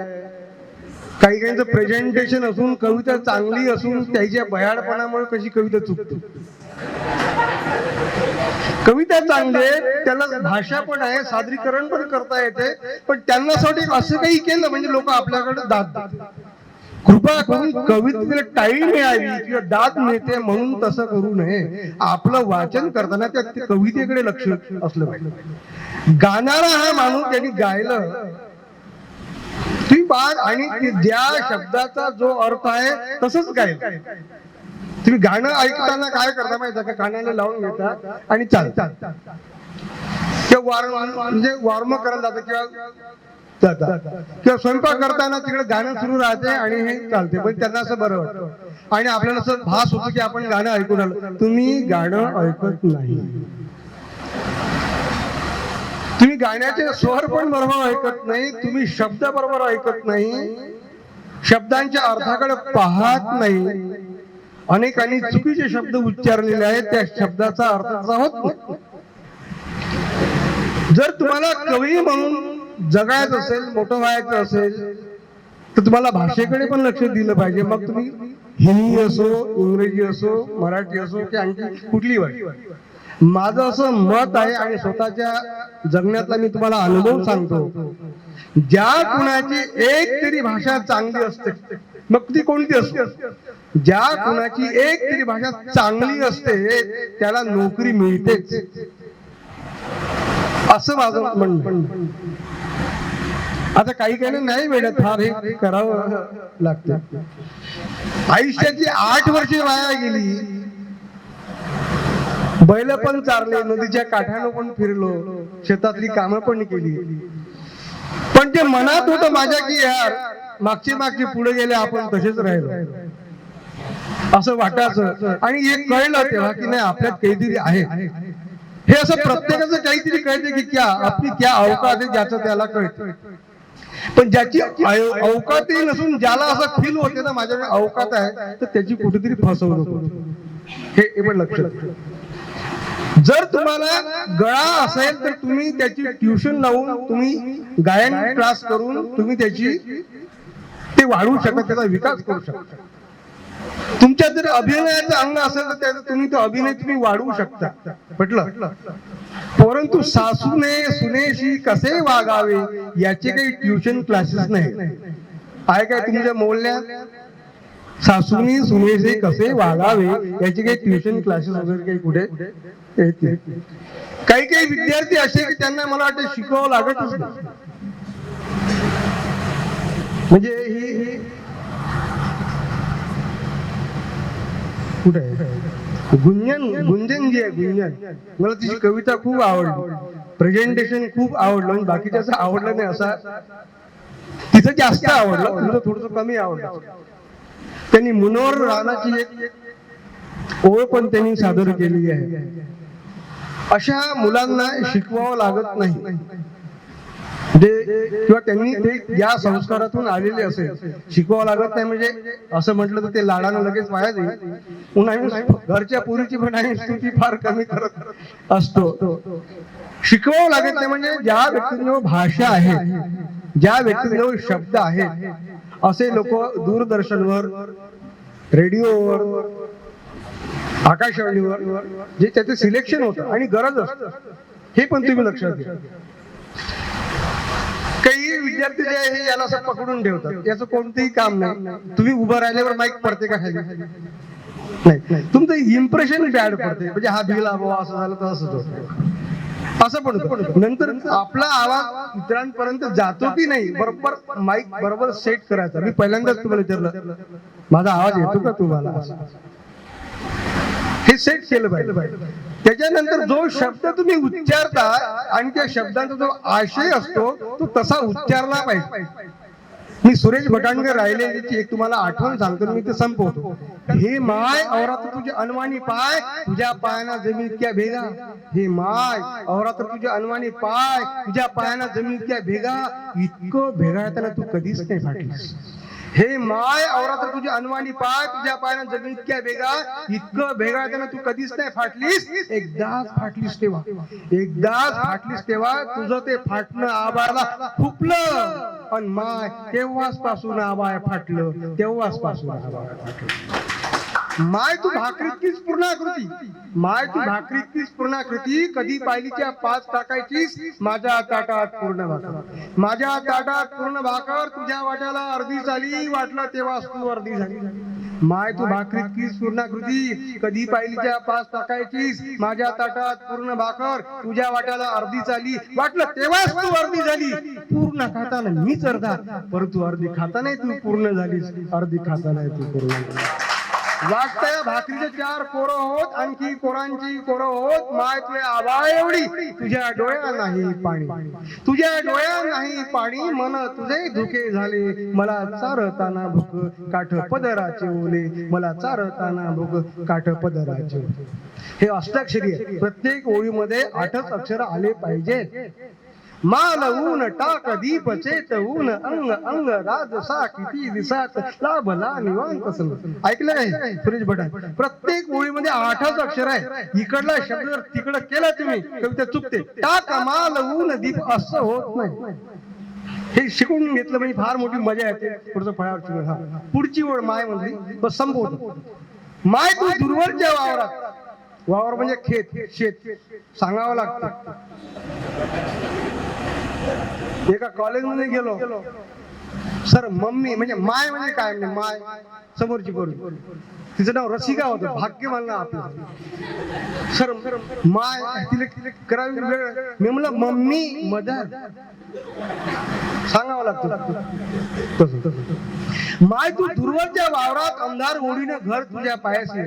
काही काहींचं प्रेझेंटेशन असून कविता चांगली असून त्याच्या भयाडपणामुळे कशी कविता चुकते. कविता चांगली आहे, त्याला भाषा पण आहे, सादरीकरण पण करता येते, पण त्यांनासाठी असं काही केलं म्हणजे लोक आपल्याकडे दाद देतात. कृपा करून कवितेला टाळी मिळावी किंवा दाद मिळते म्हणून तसं करू नये. आपलं वाचन करताना त्या कवितेकडे लक्ष असलं पाहिजे. गाणारा हा माणूस त्यांनी गायलं तुम्ही बाग आणि ज्या शब्दाचा जो अर्थ आहे तसंच गायलं. तुम्ही गाणं ऐकताना काय करता माहिती का, कानाला लावून घेता आणि चालतात किंवा म्हणजे वॉर्मअप करायला जातं किंवा स्वयंपाक करताना तिकडे गाणं सुरू राहते आणि हे चालते, पण त्यांना असं बरं वाटतं आणि आपल्याला असं भास होतो की आपण गाणं ऐकून आलो. तुम्ही गाणं ऐकत नाही. तुम्ही गाण्याचे स्वर पण बरोबर ऐकत नाही, तुम्ही शब्द बरोबर ऐकत नाही, शब्दांच्या अर्थाकडे पाहत नाही. अनेकांनी चुकीचे शब्द उच्चारलेले आहेत, त्या शब्दाचा अर्थ तसा होत नाही. जर तुम्हाला कवी म्हणून जगायचं असेल, मोठं व्हायचं असेल तर तुम्हाला भाषेकडे पण लक्ष दिलं पाहिजे. मग तुम्ही हिंदी असो, इंग्रजी असो, मराठी असो की आणखी कुठली भाषा. माझं असं मत आहे आणि स्वतःच्या जगण्यातला मी तुम्हाला अनुभव सांगतो, ज्या कुणाची एक तरी भाषा चांगली असते, मग ती कोणती असते, ज्या कुणाची एक तरी भाषा चांगली असते त्याला नोकरी मिळतेच, असं माझं म्हणणं. आता काही नाही मिळत, फार हे करावं लागतं. आयुष्याची 8 वर्षे वाया गेली, बैल पण चारले, नदीच्या काठानं पण फिरलो, शेतातली कामं पण केली, पण ते मनात होतं माझ्या की यार मागचे पुढे गेले आपण तसेच राहिलो असं वाटायचं. आणि हे कळलं तेव्हा की नाही आपल्यात काहीतरी आहे. हे असं प्रत्येकाचं काहीतरी कळते की आपली क्या अवकात आहे ज्याचं त्याला कळतं. पण ज्याची अवकातही नसून ज्याला असं फील होते ना माझ्याकडे अवकात आहे, तर त्याची कुठेतरी फसवणूक होते. हे पण लक्षात. जर तुम्हाला गळा असेल तर तुम्ही त्याची ट्युशन लावून, तुम्ही गायन क्लास करून तुम्ही ते वाढवू शकता, त्याचा विकास करू शकता. तुमच्यात जर अभिनयाचं अंग असेल तर त्याचा तुम्ही तो अभिनय तुम्ही वाढवू शकता. पटलं. परंतु सासूने सुनेशी कसे वागावे याचे काही ट्युशन क्लासेस नाही आहे काय तुमच्या मोहल्ल्यात. सासूने सुनेशी कसे वागावे याचे काही ट्युशन क्लासेस वगैरे काही कुठे येत नाही. काही विद्यार्थी असे की त्यांना मला वाटतं शिकवावं लागतच नाही. म्हणजे ही कुठे आहे गुंजन जी आहे, गुंजन, मला तिची कविता खूप आवडली, प्रेझेंटेशन खूप आवडलं. बाकीच्याच आवडलं नाही, असा तिचं जास्त आवडलं, तुझं थोडस कमी आवडलं. त्यांनी मुनोर राणाची एक ओळ पण त्यांनी सादर केलेली आहे. अशा मुलांना शिकवावं लागत नाही, किंवा त्यांनी ते या संस्कारातून आलेले असेल. शिकवावं लागत नाही म्हणजे असं म्हटलं तर ते लाडानं लगेच वाया जाईल. म्हणून घरच्या पुरीची पण आम्ही स्तुती फार कमी करत असतो. शिकवावं लागत नाही म्हणजे ज्या व्यक्तींजवळ भाषा आहे, ज्या व्यक्तींजवळ शब्द आहेत, असे लोक दूरदर्शनवर, रेडिओवर, आकाशवाणीवर जे त्याचे सिलेक्शन होतं आणि गरज असतं, हे पण तुम्ही लक्षात घ्या. काही विद्यार्थी जे आहे याला असं पकडून ठेवतात, याचं कोणतंही काम नाही. तुम्ही उभं राहिल्यावर माईक पडते का खाली? नाही. तुमचं इम्प्रेशन बॅड पडते, म्हणजे हा भिला बाबा असं झालं तर असंच होतं, असं पण होतं. नंतर आपला आवाज इतरांपर्यंत जातो की नाही, बरोबर माईक बरोबर सेट करायचा. मी पहिल्यांदाच तुम्हाला विचारलं माझा आवाज येतो का तुम्हाला, हे सेट केलं पाहिजे. त्याच्यानंतर जो शब्द तुम्ही उच्चारता आणि त्या शब्दांचा जो आशय असतो तो तसा उच्चारला पाहिजे. मी सुरेश भटांकर राहिलेली एक तुम्हाला आठवण सांगतो, मी ते संपवतो. हे माय औरात तुझे अनवाणी पाय, तुझ्या पायाना जमीन इतक्या भेगा. हे माय औरात तुझे अनवाणी पाय, तुझ्या पायाना जमीन इतक्या भेगा. इतकं भेगाळताना तू कधीच नाही फाटलीस. हे माय औरात तुझे अनवाणी पाय, तुझ्या पायाना जमीन इतक्या भेगा. इतकं भेगाळताना तू कधीच नाही फाटलीस. एकदाच फाटलीस तेव्हा, एकदाच फाटलीस तेव्हा तुझं ते फाटणं आबाळला फुपलं. आणि माय तेव्हाच पासून आबाळ फाटलं, तेव्हाच पासून आबाळ फाटलं. माय तू भाकरीतकीच पूर्णाकृती, माय तू भाकरीतकीच पूर्णाकृती. कधी पायलीच्या 5 टाकायचीस माझ्या ताटात पूर्ण भाकर, माझ्या ताटात पूर्ण भाकर. तुझ्या वाट्याला अर्धी झाली, वाटलं तेव्हाच तू अर्धी झाली. माय तू भाकरीतकीच पूर्णाकृती. कधी पायलीच्या 5 टाकायचीस माझ्या ताटात पूर्ण भाकर. तुझ्या वाट्याला अर्धी झाली, वाटलं तेव्हाच तू अर्धी झाली. पूर्ण खाताना मीच अर्धा, परंतु अर्धी खाताना तू पूर्ण झालीस, अर्धी खाताना तू पूर्ण झाली. वाटतंय भाकरीचे 4 कोरं होत, आणखी कोरांची कोरं होत. माय तुझ्या आबाळ एवढी, तुझ्या डोळ्या नाही पाणी, तुझ्या डोळ्या नाही पाणी. मन तुझे धुके झाले, मला चारताना भूक काठ पदराचे ओले, मला चारताना भूक काठ पदराचे ओले. हे अष्टाक्षरी आहे. प्रत्येक ओळीमध्ये 8च अक्षर आले पाहिजे. माल ऊन टाक दीप चेतऊन, अंग अंग राजसा किती दिसात लाभला निवांत सम. ऐकलं नाही सुरेश भटां? प्रत्येक ओळीमध्ये 8च अक्षर आहे. इकडला शब्द जर तिकडं केला तुम्ही कविता चुकते. टाक माल ऊन दीप असं होत नाही. हे शिकून घेतलं म्हणजे फार मोठी मजा येते. पुढचं फळावर हा पुढची ओळ माय म्हणली बस संपवतो. माय तू दूरवरच्या वावरात, वावर म्हणजे खेत शेत सांगावं लागतं. एका कॉलेजमध्ये गेलो, सर मम्मी म्हणजे माय म्हणजे काय म्हणजे माय समोरची पोरगी, तिचं नाव रसिका होतं, भाग्य म्हणलं आपलं. सर माय तिला करावी वेळ, मी म्हणलं मम्मी मदर सांगावं लागतं. माय तू दूरवरच्या वावरात अंधार ओढीनं घर तुझ्या पायाशी,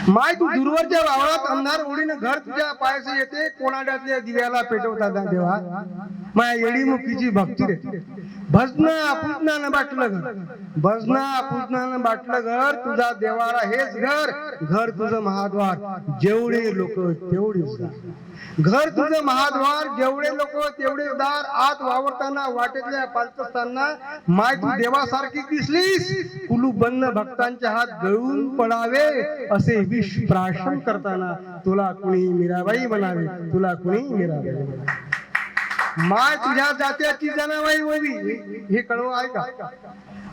माय तू दूरवरच्या वावरात अंधार ओढीनं घर तुझ्या पायाशी येते, कोणाड्यातल्या दिव्याला पेटवता देवा. माया येडीमुखीची भक्ती रे, भजना पूजनानं बाटलं घर, भजना पूजनानं बाटलं घर, तुझा देवारा हेच घर, घर तुझं महाद्वार, जेवढे लोक तेवढेच दार, घर तुझं महाद्वार, जेवढे लोक तेवढे दार. आत वावरताना वाटेतल्या पालतस्ताना माय तू देवासारखी दिसलीस, कुलूप बंद भक्तांच्या हात गळून पडावे असे विष प्राशन करताना तुला कुणी मीराबाई म्हणावे, तुला कुणी मीराबाई म्हणावे. माय तुझ्या जात्याची जनाबाई ओवी, हे कळव आहे का?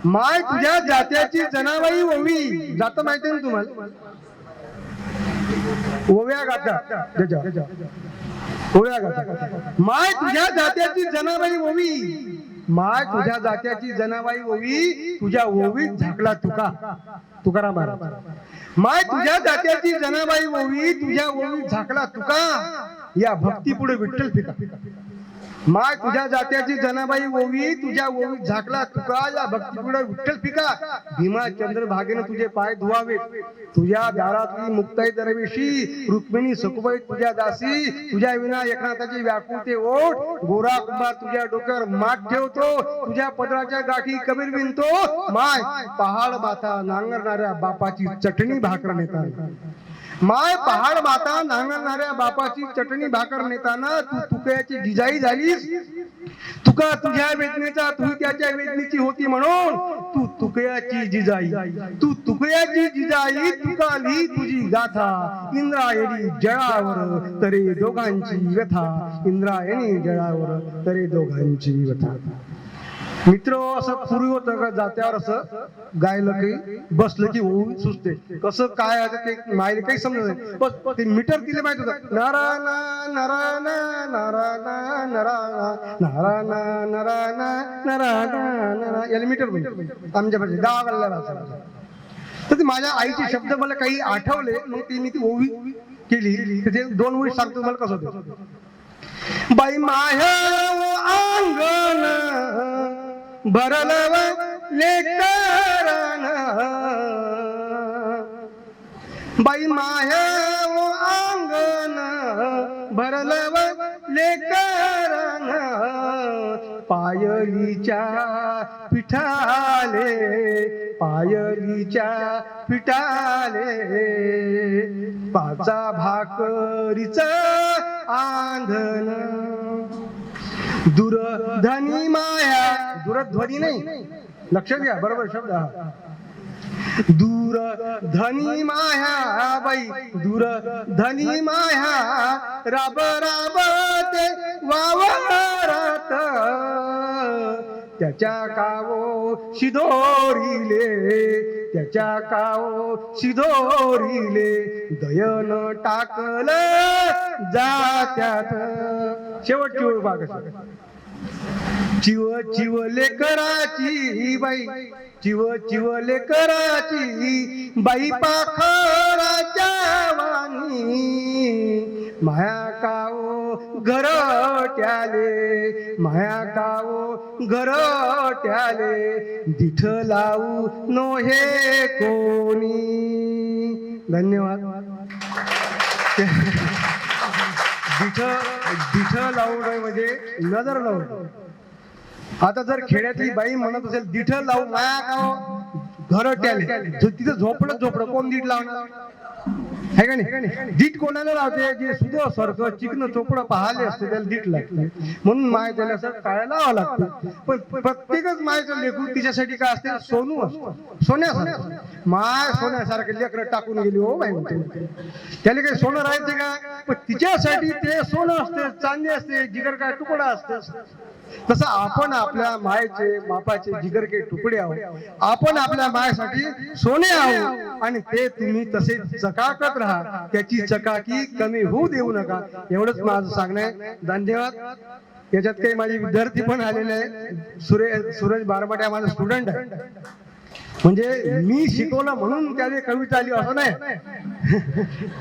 माय तुझ्या जात्याची जनाबाई ओवी, जात माहिती ना तुम्हाला? ओव्या गाता ओव्या गाता. माय तुझ्या जात्याची जनाबाई ओवी, माय तुझ्या जात्याची जनाबाई ओवी, तुझ्या ओवीत झाकला तुका, तुकाराम महाराज. माय तुझ्या जात्याची जनाबाई ओवी, तुझ्या ओवीत झाकला तुका, या भक्ती पुढे विठ्ठल पिता. माय तुझ्या जात्याची जनाबाई ओवी, तुझ्या ओवीत झाकला तुका, या भक्ती पुढे विठ्ठल पिका. भीमा चंद्रभागेनं तुझे पाय धुवावे, तुझ्या दारातली मुक्ताई दरवेशी, रुक्मिणी सकुबाई तुझ्या दासी, तुझ्या विना एकनाथाची व्याकुळते ओठ, गोरा कुंभार तुझ्या डोक्यावर माठ ठेवतो, तुझ्या पदराच्या गाठी कबीर विणतो. माय पहाड माथा नांगरणाऱ्या बापाची चटणी भाकर नेताना, माय पहाड माता नांगरणाऱ्या बापाची चटणी भाकर नेताना तू तुकयाची जिजाई झालीस. तुका तुझ्या वेदनेचा तू त्याच्या वेदनेची होती म्हणून तू तुकयाची जिजाई, तू तुकयाची जिजाई, तुकाली तुझी गाथा. इंद्रायणी जळावर तरे दोघांची व्यथा, इंद्रायणी जळावर तरे दोघांची व्यथा. मित्र असं पूर्वी होतं का, जात्यावर असं गायलं की बसलं की होऊन सुचते, कसं काय आहे ते मायला काही समजत नाही. बस ते मीटर तिला माहित होतं, नारायणा नारायणा नारायणा नारायणा नारायणा नारायणा नारायणा नारायणा, याला मीटर म्हणजे आमच्या पाहिजे गावाला भाषा. तर ते माझ्या आईचे शब्द मला काही आठवले, मग ती मी ती ओवी केली. तर ते 2 ओळी सांगतो मला कसं होतं. बाई माह्या अंगण भरलव लेकरान, बाई माह्या अंगण भरलव लेकरान, पायलीच्या पिठाले, पायलीच्या पिठाले, पाचा भाकरीच आंधन. दूरध्वनी माया, दूरध्वनी नाही, लक्ष द्या बरोबर शब्द हा. दूरध्वनी माया, बाई दूरध्वनी माया, राब राब ते वावरात, त्याच्या कावो शिदोरीले, त्याच्या कावो शिदोरीले, दयन टाकलं जात्यात. शेवटची ओळ बघा. चिव चिव लेकराची बाई, चिव चिव लेकराची बाई, पाखराच्या वाणी, माया कावो घरट्याले, माया कावो घरट्याले, दिठ लावू नो हे कोणी. धन्यवाद. दिठ लावणं म्हणजे नजर लावणं. आता जर खेड्यातली बाई म्हणत असेल दिठ लावू माया गाव घरट्याले, तिथं झोपडं कोण दीठ लावणार? है का नाही? दीट कोणाला लावते? जे सुद्धा सारखं चिकन चोपडं पाहिले असते त्याला दीट लागते, म्हणून माय त्याला असं काळ्या लावावं लागतं. पण प्रत्येकच मायचं लेकरू तिच्यासाठी काय असते? सोनू असतो, सोन्यासारखं. माय सोन्यासारखे लेकरं टाकून गेली हो बाई म्हणते, त्याला काही सोनं राहायचे का? पण तिच्यासाठी ते सोनं असते, चांदी असते, जिगर काय तुकडा असते. तसं आपण आपल्या मायेचे बापाचे जिगर के तुकडे आहोत, आपण आपल्या मायेसाठी सोने आहोत, आणि ते तुम्ही तसे चकाकत राहा, त्याची चकाकी कमी होऊ देऊ नका. एवढंच माझं सांगणं आहे. धन्यवाद. याच्यात काही माझे विद्यार्थी पण आलेले आहे. सूरज बारमाटे माझा स्टुडंट आहे, म्हणजे मी शिकवलं म्हणून त्याने कविता आली असं नाही,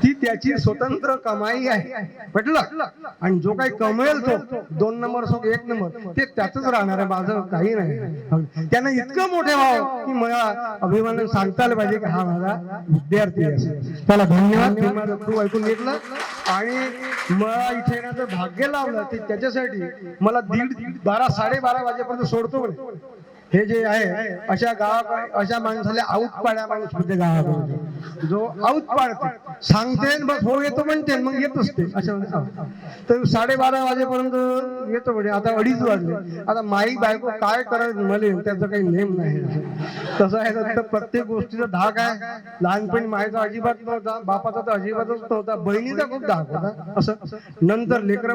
ती त्याची स्वतंत्र कमाई आहे, म्हटलं. आणि जो काही कमवेल तो 2 नंबर असो 1 नंबर ते त्यातच राहणार आहे, माझं काही नाही. त्यानं इतकं मोठे व्हावं की मला अभिमानाने सांगता आलं पाहिजे की हा माझा विद्यार्थी आहे. त्याला धन्यवाद. मी माझं खूप ऐकून घेतलं आणि मला इथे येण्याचं भाग्य लावलं. ते त्याच्यासाठी मला 12 साडेबारा वाजेपर्यंत सोडतो. हे जे आहे अशा अशा माणसाला आऊट पाड्या माणूस म्हणजे गावाकडे जो आऊट पाडते, सांगते बस हो येतो म्हणते, मग येत असते अशा. तर 12:30 वाजेपर्यंत येतो म्हणजे आता 2:30 वाजले. आता माई बायको काय करायचं मला त्याचा काही नेम नाही. तसं आहे तर प्रत्येक गोष्टीचा धाक आहे. लहानपणी मायचा अजिबात नव्हता, बापाचा तर अजिबातच नव्हता, बहिणीचा खूप धाक होता. असं नंतर लेकर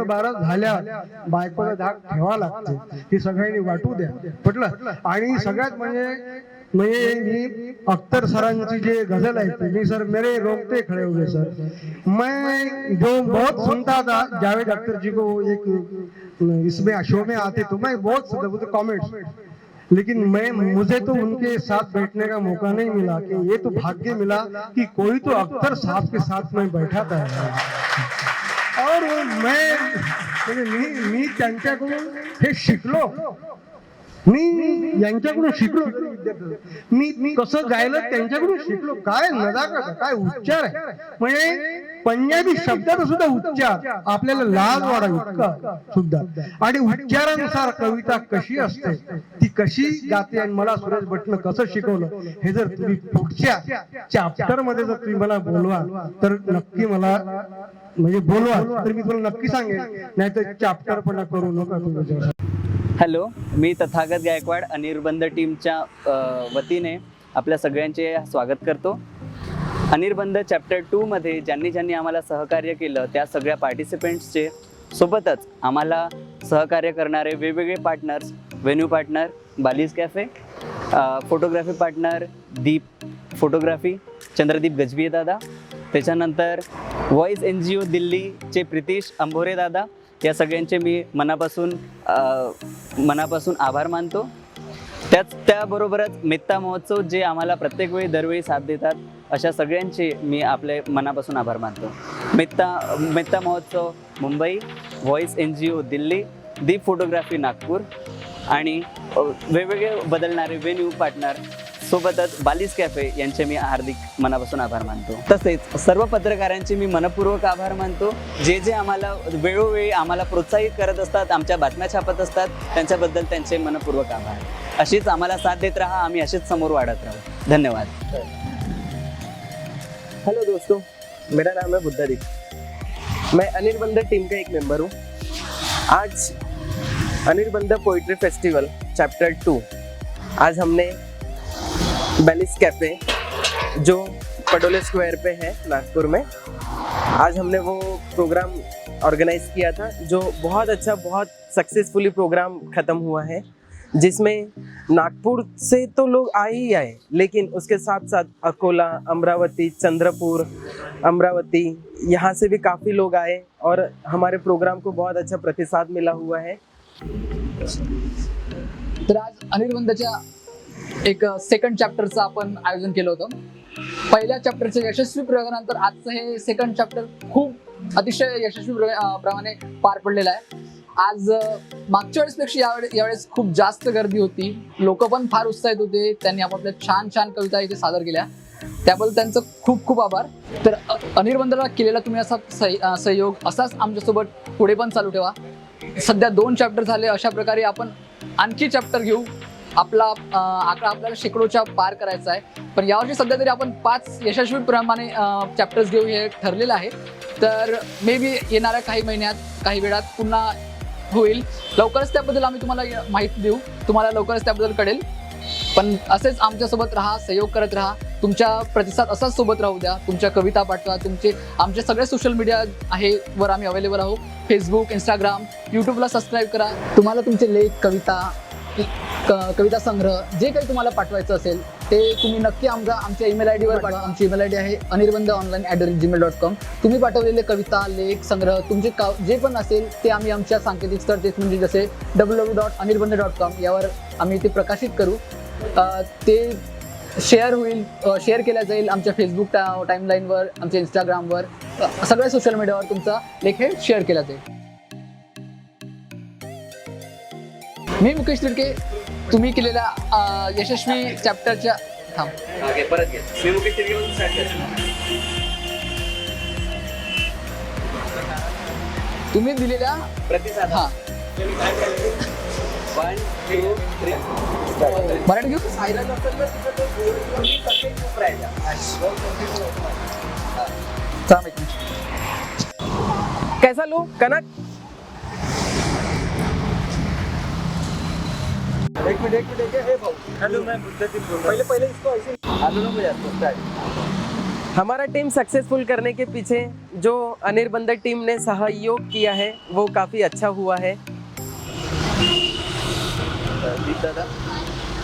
बारा झाल्या बायकोचा धाक ठेवा लागते. ही सगळ्यांनी वाटू द्या, म्हटलं. आणि सगळ्यात म्हणजे मी अख्तर सरांची जे गजल आहे मी सर मेरे रोंगटे खड़े हुए सर. मैं जो बहुत सुनता था जावेद अख्तर जी को, एक इसमें शो में आते तो मैं बहुत सुनता कमेंट्स, लेकिन मुझे तो उनके साथ बैठने का मौका नहीं मिला. कि ये तो भाग्य मिला कि कोई तो अख्तर साहब के साथ में बैठा था. और मी त्यांच्याकडून हे शिकलो, मी यांच्याकडून शिकलो. मी कसं गायलं त्यांच्याकडून शिकलो. काय नजाकत, काय उच्चार आहे. म्हणजे पंजाबी शब्दाचा सुद्धा उच्चार आपल्याला लाज वाढा इतका सुद्धा. आणि उच्चारानुसार कविता कशी असते, ती कशी गाते, आणि मला सुरेश भटनं कसं शिकवलं हे जर तुम्ही पुढच्या चॅप्टर मध्ये जर तुम्ही मला बोलवा तर नक्की मला म्हणजे बोलवा तर मी तुला नक्की सांगेन, नाही तर चॅप्टर पण करू नका तुम्ही. हॅलो, मी तथागत गायकवाड अनिर्बंध टीमच्या वतीने आपल्या सगळ्यांचे स्वागत करतो. अनिर्बंध चॅप्टर 2 मध्ये ज्यांनी आम्हाला सहकार्य केलं त्या सगळ्या पार्टिसिपेंट्सचे सोबतच आम्हाला सहकार्य करणारे वेगवेगळे partners, venue partner Bali's cafe, photography partner Deep photography Chandradeep Gajbiye दादा, त्याच्यानंतर व्हॉइस NGO दिल्लीचे प्रितीश अंभोरे दादा, या सगळ्यांचे मी मनापासून आभार मानतो. त्याबरोबरच मेत्ता महोत्सव जे आम्हाला प्रत्येक वेळी दरवेळी साथ देतात अशा सगळ्यांचे मी आपले मनापासून आभार मानतो. मेत्ता महोत्सव मुंबई, व्हॉइस NGO दिल्ली, दीप फोटोग्राफी नागपूर आणि वेगवेगळे बदलणारे व्हेन्यू पार्टनर सोबतच बालीज कॅफे यांचे मी हार्दिक मनापासून आभार मानतो. तसेच सर्व पत्रकारांचे मी मनपूर्वक आभार मानतो, जे आम्हाला वेळोवेळी आम्हाला प्रोत्साहित करत असतात, आमच्या बातम्या छापत असतात, त्यांच्याबद्दल त्यांचे मनपूर्वक आभार. अशीच आम्हाला साथ देत राहा, आम्ही असेच समोर वाढत राहू. धन्यवाद. हेलो दोस्तों, मेरा नाम है बुद्धादीप. मैं अनिर्बंध टीम का एक मेंबर हूँ. आज अनिर्बंध पोइट्री फेस्टिवल चैप्टर 2 आज हमने बैलिस कैफे जो पडोले स्क्वायर पे है नागपुर में, आज हमने वो प्रोग्राम ऑर्गेनाइज किया था जो बहुत अच्छा, बहुत सक्सेसफुली प्रोग्राम ख़त्म हुआ है, जिसमें नागपुर से तो लोग आए ही आए, लेकिन उसके साथ साथ अकोला, अमरावती, चंद्रपुर, अमरावती यहाँ से भी काफ़ी लोग आए और हमारे प्रोग्राम को बहुत अच्छा प्रतिसाद मिला हुआ है. तर आज अनिर्बंधच्या एक सेकंड चॅप्टरचं आपण आयोजन केलं होतं. पहिल्या चॅप्टरच्या यशस्वी प्रयोगानंतर आजचं हे सेकंड चॅप्टर खूप अतिशय यशस्वी प्रमाणे पार पडलेलं आहे. आज मागच्या वेळेसपेक्षा यावेळेस खूप जास्त गर्दी होती, लोक पण फार उत्साहित होते, त्यांनी आपापल्या छान छान कविता इथे सादर केल्या, त्याबद्दल त्यांचं खूप खूप आभार. तर अनिर्बंधला केलेला तुम्ही असा सहयोग असाच आमच्यासोबत पुढे पण चालू ठेवा. सध्या 2 चॅप्टर झाले, अशा प्रकारे आपण आणखी चॅप्टर घेऊ. आपला आकडा आपल्याला शेकडोच्या पार करायचा आहे. पण यावर्षी सध्या तरी आपण 5 यशस्वी प्रमाणे चॅप्टर्स घेऊ हे ठरलेलं आहे. तर मे बी येणाऱ्या काही महिन्यात काही वेळात पुन्हा होईल. लवकरच त्याबद्दल आम्ही तुम्हाला माहिती देऊ, तुम्हाला लवकरच त्याबद्दल कळेल. पण असेच आमच्यासोबत राहा, सहयोग करत राहा, तुमच्या प्रतिसाद असाच सोबत राहू द्या. तुमच्या कविता पाठवा, आमचे सगळे सोशल मीडिया आहे वर आम्ही अवेलेबल आहोत. फेसबुक, इंस्टाग्राम, यूट्यूबला सबस्क्राईब करा. तुम्हाला तुमचे लेख, कविता संग्रह जे काही तुम्हाला पाठवायचं असेल ते तुम्ही नक्की आमच्या ईमेल आय डीवर पाठवा. आमची ईमेल आय डी आहे anirbandhaonline@gmail.com. तुम्ही पाठवलेले कविता, लेख, संग्रह तुमचे जे पण असेल ते आम्ही आमच्या सांकेतिक स्थळ तेच म्हणजे जसे www.anirbandha.com यावर आम्ही ते प्रकाशित करू. ते शेअर होईल, शेअर केल्या जाईल आमच्या फेसबुक टाईमलाईनवर, आमच्या इंस्टाग्रामवर, सगळ्या सोशल मीडियावर तुमचा लेख हे शेअर केला जाईल. मी मुकेश तिडके, तुम्ही केलेल्या यशस्वी चॅप्टरच्या मी मुकेश तिडके तुम्ही दिलेल्या प्रतिसाद. हां 1 2 3 मराठी घेऊ. कैसा लो कनक? एक मिनट हे भाऊ. हेलो, मैं बुद्धदीप बोल रहा हूं. पहले इसको ऐसे आलू जाता स्टार्ट. हमारा टीम सक्सेसफुल करने के पीछे जो अनिर्बंध टीम ने सहयोग किया है वो काफ़ी अच्छा हुआ है.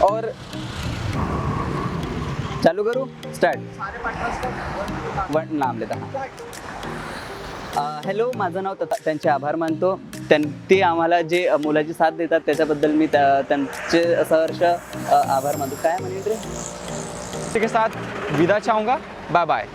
और चालू करू. स्टार्ट. नाम लेता. हॅलो, माझं नाव त्यांचे आभार मानतो. ते आम्हाला जे मुलाची साथ देतात त्याच्याबद्दल मी त्यांचे सहर्ष आभार मानतो. काय म्हणेल रे. के साथ विदा चाहूँगा. Bye bye.